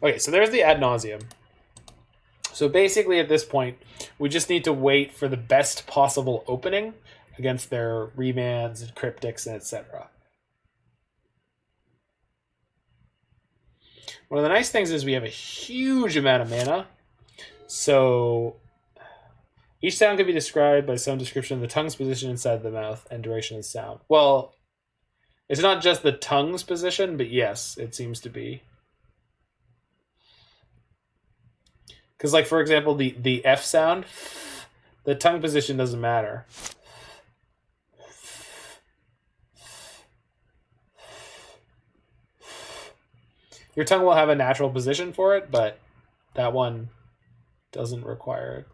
Okay, so there's the Ad Nauseam. So basically at this point, we just need to wait for the best possible opening against their remands and cryptics and etc. One of the nice things is we have a huge amount of mana. So each sound can be described by some description of the tongue's position inside the mouth and duration of the sound. Well, it's not just the tongue's position, but yes, it seems to be. Because, like, for example, the F sound, the tongue position doesn't matter. Your tongue will have a natural position for it, but that one doesn't require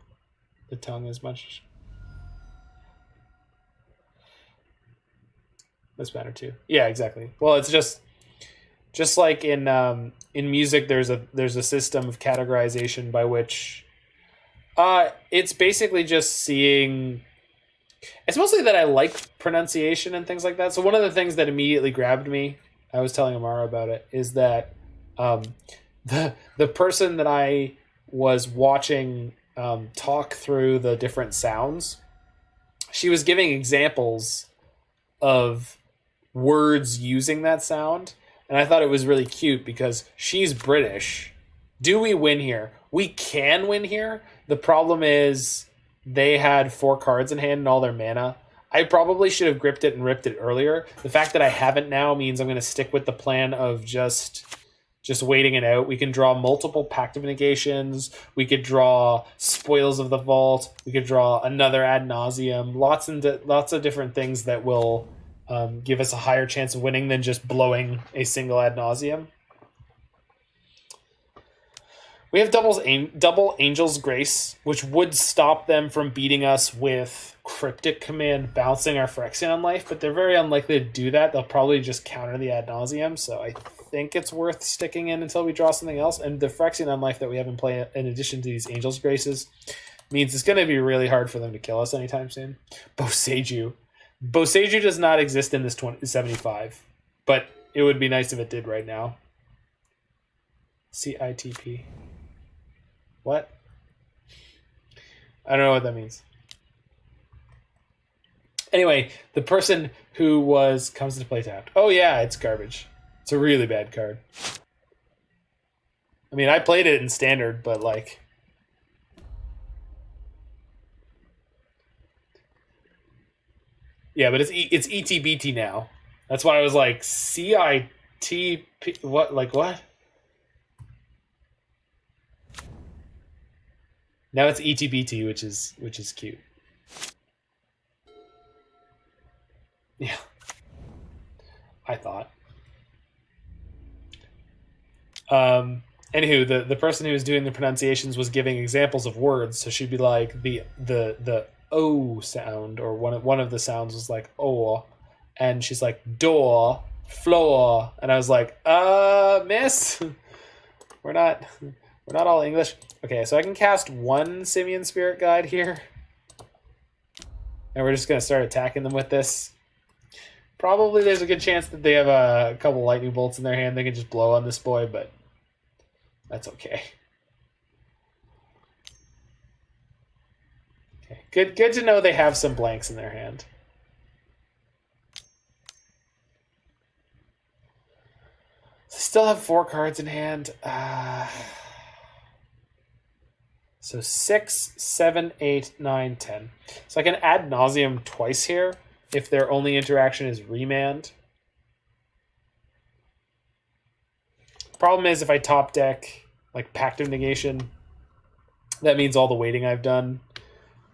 the tongue as much. This matter too. Yeah, exactly. Well, it's just like in music, there's a system of categorization by which it's basically just seeing. It's mostly that I like pronunciation and things like that. So one of the things that immediately grabbed me, I was telling Amara about it, is that the person that I was watching talk through the different sounds, she was giving examples of words using that sound, and I thought it was really cute because she's British. Do we win here? We can win here. The problem is they had 4 cards in hand and all their mana. I probably should have gripped it and ripped it earlier. The fact that I haven't now means I'm going to stick with the plan of just waiting it out. We can draw multiple Pact of Negations. We could draw Spoils of the Vault. We could draw another Ad Nauseam. Lots of different things that will give us a higher chance of winning than just blowing a single Ad Nauseam. We have double Angel's Grace, which would stop them from beating us with Cryptic Command bouncing our Phyrexian Unlife, but they're very unlikely to do that. They'll probably just counter the Ad Nauseam, so I think it's worth sticking in until we draw something else. And the Phyrexian Unlife that we have in play, in addition to these Angel's Graces, means it's going to be really hard for them to kill us anytime soon. Boseiju does not exist in this 75, but it would be nice if it did right now. CITP. What? I don't know what that means. Anyway, the person who comes into play tapped. Oh yeah, it's garbage. It's a really bad card. I mean, I played it in standard, but like... Yeah, but it's ETBT now. That's why I was like, CITP... What? Like, what? Now it's ETBT, which is cute. Yeah. I thought. Anywho, the person who was doing the pronunciations was giving examples of words, so she'd be like the O sound, or one of the sounds was like O, and she's like door, floor, and I was like, miss, we're not all English. Okay, so I can cast one Simian Spirit Guide here, and we're just gonna start attacking them with this. Probably there's a good chance that they have a couple lightning bolts in their hand they can just blow on this boy, but that's okay. Okay, good to know they have some blanks in their hand. Still have 4 cards in hand. So 6, 7, 8, 9, 10. So I can Ad Nauseam twice here if their only interaction is remand. Problem is, if I top deck like Pact of Negation, that means all the waiting I've done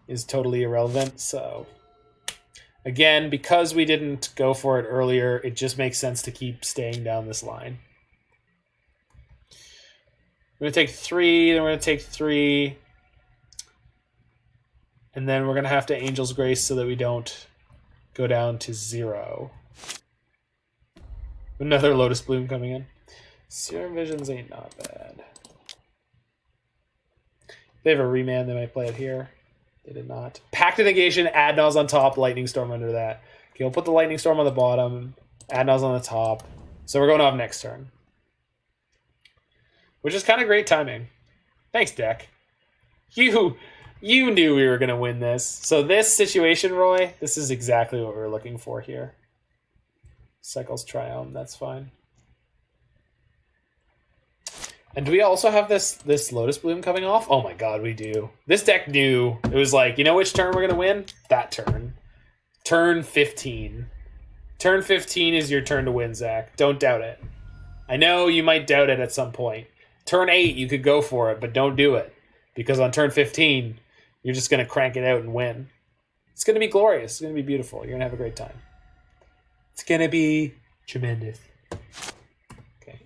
is totally irrelevant. So again, because we didn't go for it earlier, it just makes sense to keep staying down this line. We're going to take 3, then we're going to take 3. And then we're going to have to Angel's Grace so that we don't go down to 0. Another Lotus Bloom coming in. Serum Visions ain't not bad. If they have a remand, they might play it here. They did not. Pact of Negation, Ad Nauseam on top, Lightning Storm under that. Okay, we'll put the Lightning Storm on the bottom, Ad Nauseam on the top. So we're going off next turn. Which is kind of great timing. Thanks, deck. You knew we were going to win this. So this situation, Roy, this is exactly what we were looking for here. Cycles Triumph, that's fine. And do we also have this Lotus Bloom coming off? Oh my god, we do. This deck knew. It was like, you know which turn we're going to win? That turn. Turn 15. Turn 15 is your turn to win, Zach. Don't doubt it. I know you might doubt it at some point. Turn 8, you could go for it, but don't do it. Because on turn 15, you're just going to crank it out and win. It's going to be glorious. It's going to be beautiful. You're going to have a great time. It's going to be tremendous. Okay.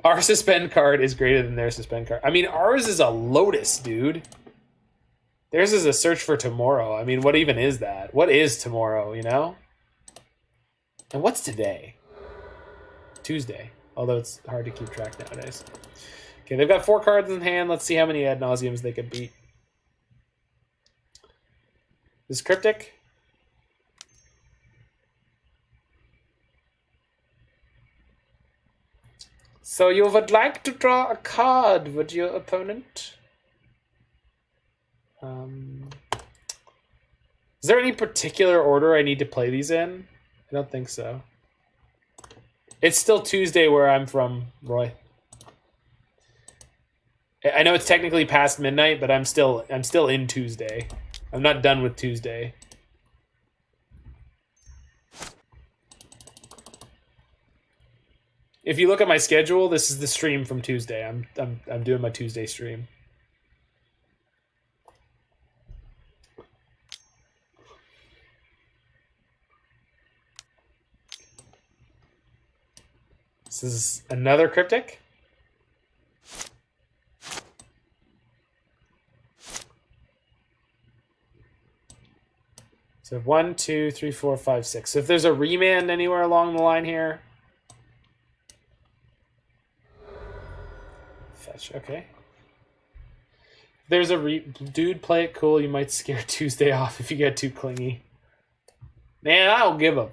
Our suspend card is greater than their suspend card. I mean, ours is a Lotus, dude. Theirs is a Search for Tomorrow. I mean, what even is that? What is tomorrow, you know? And what's today? Tuesday. Although it's hard to keep track nowadays. Okay, they've got 4 cards in hand. Let's see how many Ad Nauseams they can beat. This is Cryptic. So you would like to draw a card, would you, opponent? Is there any particular order I need to play these in? I don't think so. It's still Tuesday where I'm from, Roy. I know it's technically past midnight, but I'm still in Tuesday. I'm not done with Tuesday. If you look at my schedule, this is the stream from Tuesday. I'm doing my Tuesday stream. This is another Cryptic. So 1, 2, 3, 4, 5, 6. So if there's a remand anywhere along the line here. Fetch, okay. If there's a dude, play it cool. You might scare Tuesday off if you get too clingy. Man, I don't give a.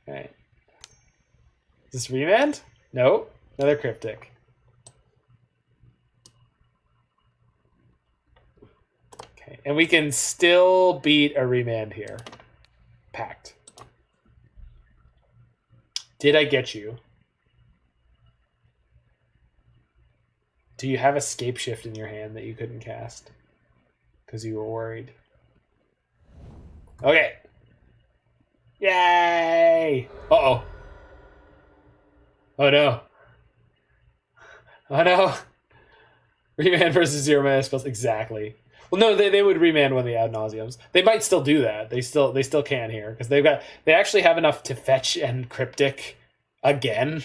Alright. Is this remand? No. Another Cryptic. Okay. And we can still beat a remand here. Pact. Did I get you? Do you have Escape Shift in your hand that you couldn't cast? Because you were worried. Okay. Yay! Uh-oh. Oh no. Oh no. Remand versus 0 mana spells. Exactly. Well, no, they would remand one of the Ad Nauseams. They might still do that. They still can here because they actually have enough to fetch and Cryptic again.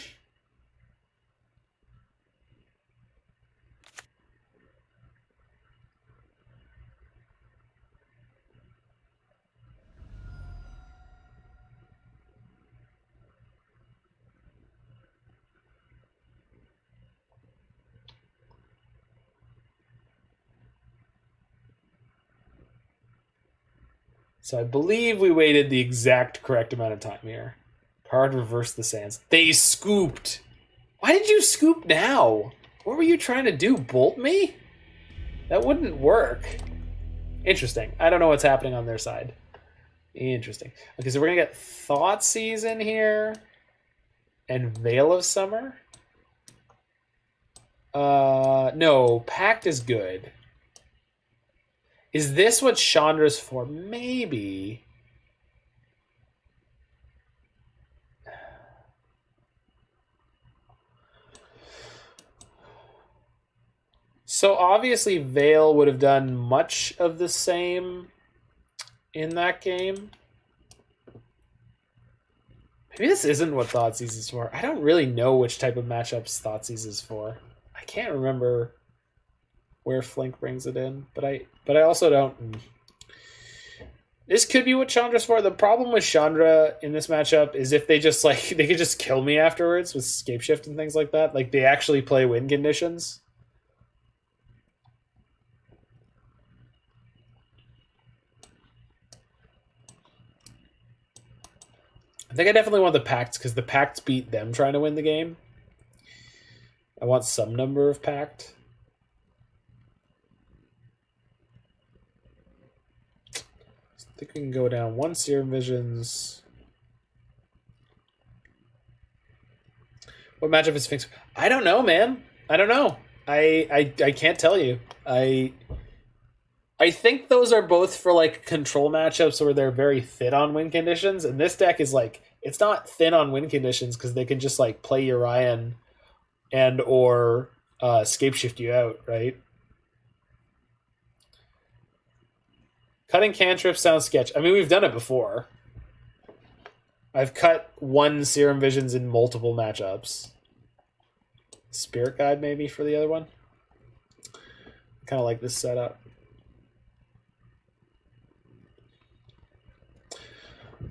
So I believe we waited the exact correct amount of time here. Card reverse the sands. They scooped. Why did you scoop now? What were you trying to do? Bolt me? That wouldn't work. Interesting. I don't know what's happening on their side. Interesting. Okay, so we're going to get Thoughtseize in here. And Veil of Summer. No, Pact is good. Is this what Chandra's for? Maybe. So obviously Veil would have done much of the same in that game. Maybe this isn't what Thoughtseize is for. I don't really know which type of matchups Thoughtseize is for. I can't remember where Flink brings it in, but I also don't. This could be what Chandra's for. The problem with Chandra in this matchup is if they just they could just kill me afterwards with Escape Shift and things like that. Like they actually play win conditions. I think I definitely want the Pact because the Pact beat them trying to win the game. I want some number of Pact. I think we can go down 1 Serum Visions. What matchup is Sphinx? I don't know, man. I don't know. I can't tell you. I think those are both for like control matchups where they're very thin on win conditions, and this deck is like it's not thin on win conditions because they can just like play Urian and or Scapeshift you out, right? Cutting cantrips sounds sketch. I mean, we've done it before. I've cut 1 Serum Visions in multiple matchups. Spirit Guide maybe for the other one. Kind of like this setup.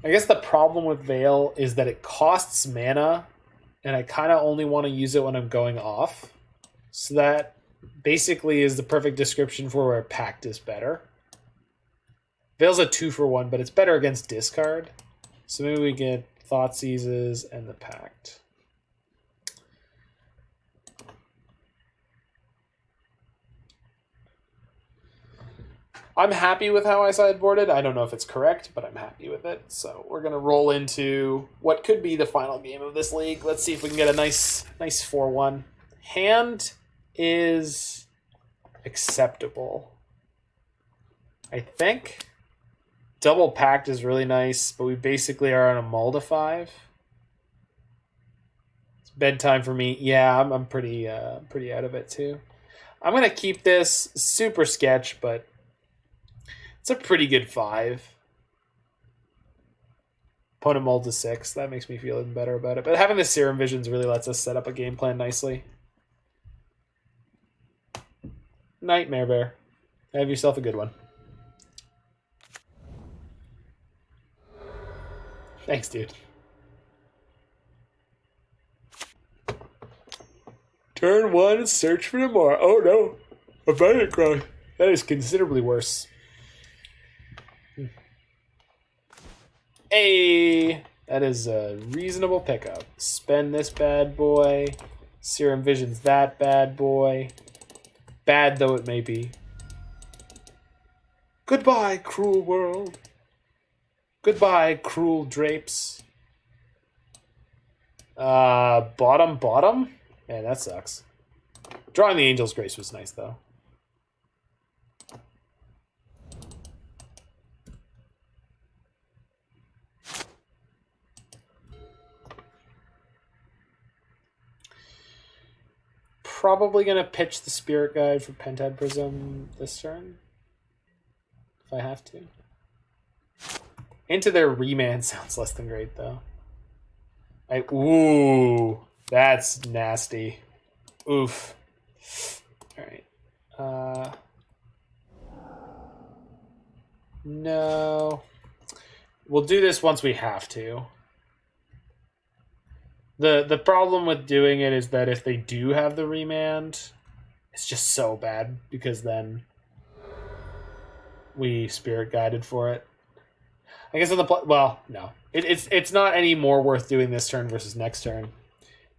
I guess the problem with Veil is that it costs mana, and I kind of only want to use it when I'm going off. So that basically is the perfect description for where Pact is better. Veil's a 2-for-1, but it's better against discard. So maybe we get Thoughtseizes and the Pact. I'm happy with how I sideboarded. I don't know if it's correct, but I'm happy with it. So we're going to roll into what could be the final game of this league. Let's see if we can get a nice 4-1. Hand is acceptable, I think. Double Pact is really nice, but we basically are on a mull to 5. It's bedtime for me. Yeah, I'm pretty out of it too. I'm going to keep this super sketch, but it's a pretty good 5. Opponent mulled to 6. That makes me feel even better about it. But having the Serum Visions really lets us set up a game plan nicely. Nightmare Bear. Have yourself a good one. Thanks, dude. Turn 1, search for tomorrow. Oh no, a Bandit Cry. That is considerably worse. Hey, that is a reasonable pickup. Spend this bad boy. Serum Visions that bad boy. Bad though it may be. Goodbye, cruel world. Goodbye, cruel drapes. Bottom? Man, that sucks. Drawing the Angel's Grace was nice, though. Probably going to pitch the Spirit Guide for Pentad Prism this turn. If I have to. Into their Remand sounds less than great, though. Ooh, that's nasty. Oof. Alright. No. We'll do this once we have to. The problem with doing it is that if they do have the Remand, it's just so bad, because then we Spirit Guided for it. I guess on the well, no, it's not any more worth doing this turn versus next turn,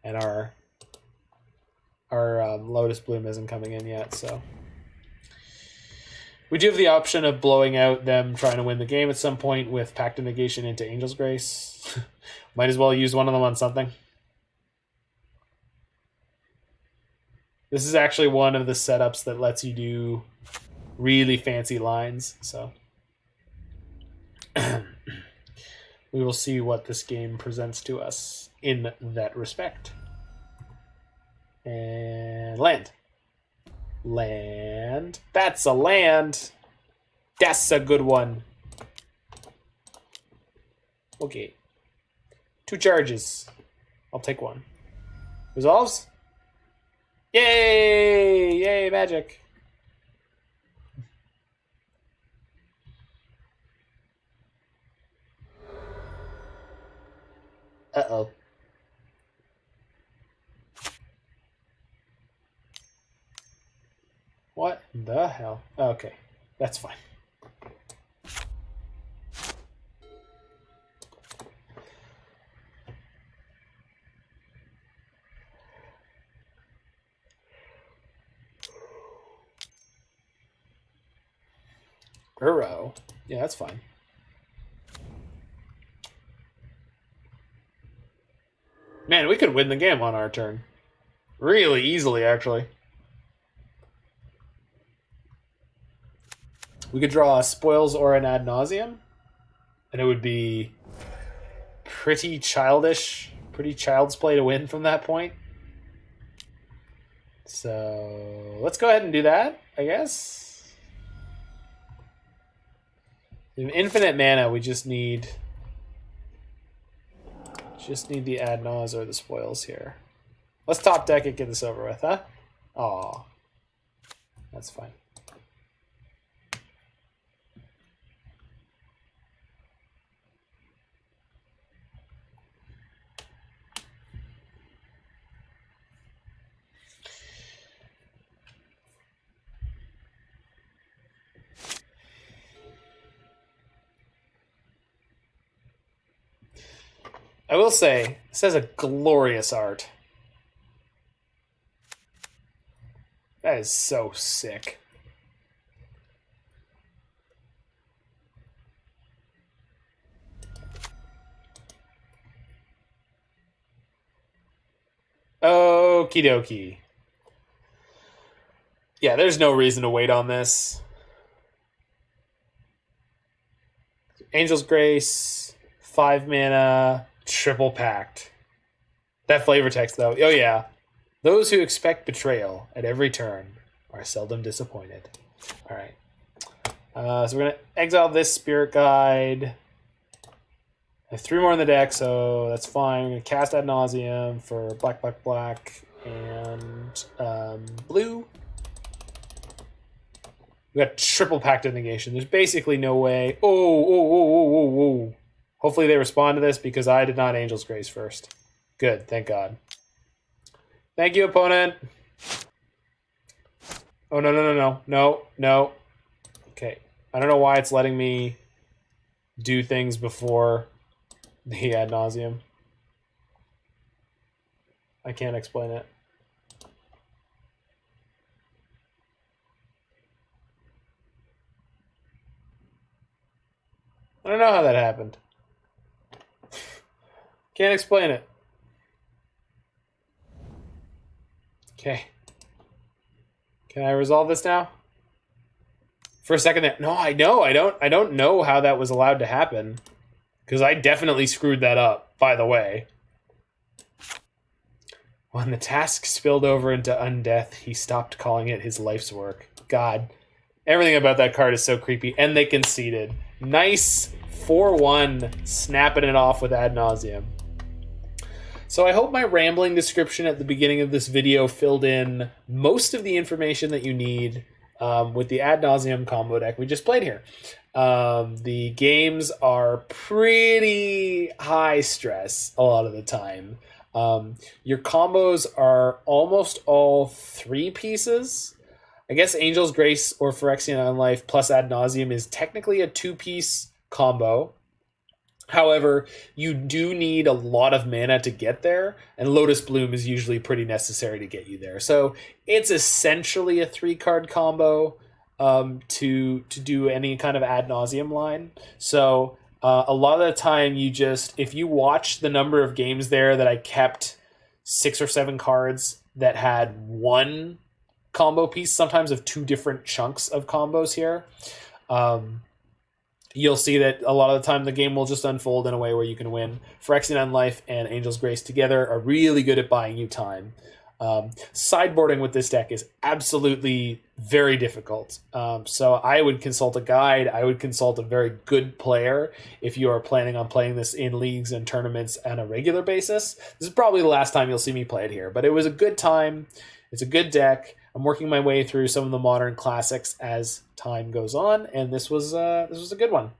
and our Lotus Bloom isn't coming in yet, so we do have the option of blowing out them trying to win the game at some point with Pact of Negation into Angel's Grace. Might as well use one of them on something. This is actually one of the setups that lets you do really fancy lines, so. We will see what this game presents to us in that respect. And land. Land. That's a land. That's a good one. Okay. 2 charges. I'll take 1. Resolves? Yay! Yay, magic. Uh-oh. What the hell? Okay, that's fine. Uro. Yeah, that's fine. Man, we could win the game on our turn. Really easily, actually. We could draw a Spoils or an Ad Nauseam, and it would be pretty childish, pretty child's play to win from that point. So let's go ahead and do that, I guess. In infinite mana, we just need the Ad Naus or the Spoils here. Let's top deck it, get this over with, huh? Aw. That's fine. I will say, this has a glorious art. That is so sick. Okie dokie. Yeah, there's no reason to wait on this. Angel's Grace, 5 mana, triple pact. That flavor text, though. Oh, yeah. Those who expect betrayal at every turn are seldom disappointed. All right. So we're going to exile this Spirit Guide. I have 3 more in the deck, so that's fine. We're going to cast Ad Nauseam for black, black, black, and blue. We got triple Pact of Negation. There's basically no way. Oh. Hopefully they respond to this because I did not Angel's Grace first. Good, thank God. Thank you, opponent. Oh, no. Okay, I don't know why it's letting me do things before the Ad Nauseam. I can't explain it. I don't know how that happened. Can't explain it. Okay. Can I resolve this now? For a second there. No, I know. I don't know how that was allowed to happen. Because I definitely screwed that up, by the way. When the task spilled over into undeath, he stopped calling it his life's work. God. Everything about that card is so creepy. And they conceded. Nice 4-1, snapping it off with Ad Nauseam. So I hope my rambling description at the beginning of this video filled in most of the information that you need with the Ad Nauseam combo deck we just played here. The games are pretty high stress a lot of the time. Your combos are almost all 3 pieces. I guess Angel's Grace or Phyrexian Unlife plus Ad Nauseam is technically a 2-piece combo. However, you do need a lot of mana to get there, and Lotus Bloom is usually pretty necessary to get you there. So it's essentially a 3-card combo to do any kind of Ad Nauseam line. So a lot of the time you just, if you watch the number of games there that I kept 6 or 7 cards that had 1 combo piece, sometimes of 2 different chunks of combos here, you'll see that a lot of the time the game will just unfold in a way where you can win. Phyrexian Unlife and Angel's Grace together are really good at buying you time. Sideboarding with this deck is absolutely very difficult. So I would consult a guide. I would consult a very good player if you are planning on playing this in leagues and tournaments on a regular basis. This is probably the last time you'll see me play it here, but it was a good time. It's a good deck. I'm working my way through some of the modern classics as time goes on, and this was a good one.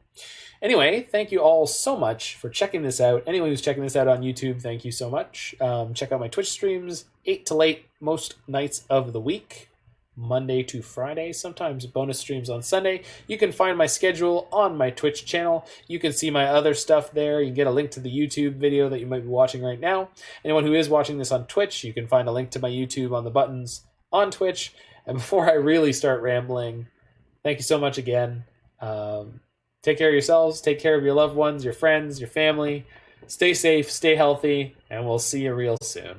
Anyway, thank you all so much for checking this out. Anyone who's checking this out on YouTube, thank you so much. Check out my Twitch streams, 8 to late most nights of the week, Monday to Friday, sometimes bonus streams on Sunday. You can find my schedule on my Twitch channel. You can see my other stuff there. You can get a link to the YouTube video that you might be watching right now. Anyone who is watching this on Twitch, you can find a link to my YouTube on the buttons on Twitch. And before I really start rambling, thank you so much again. Take care of yourselves. Take care of your loved ones, your friends, your family. Stay safe, stay healthy, and we'll see you real soon.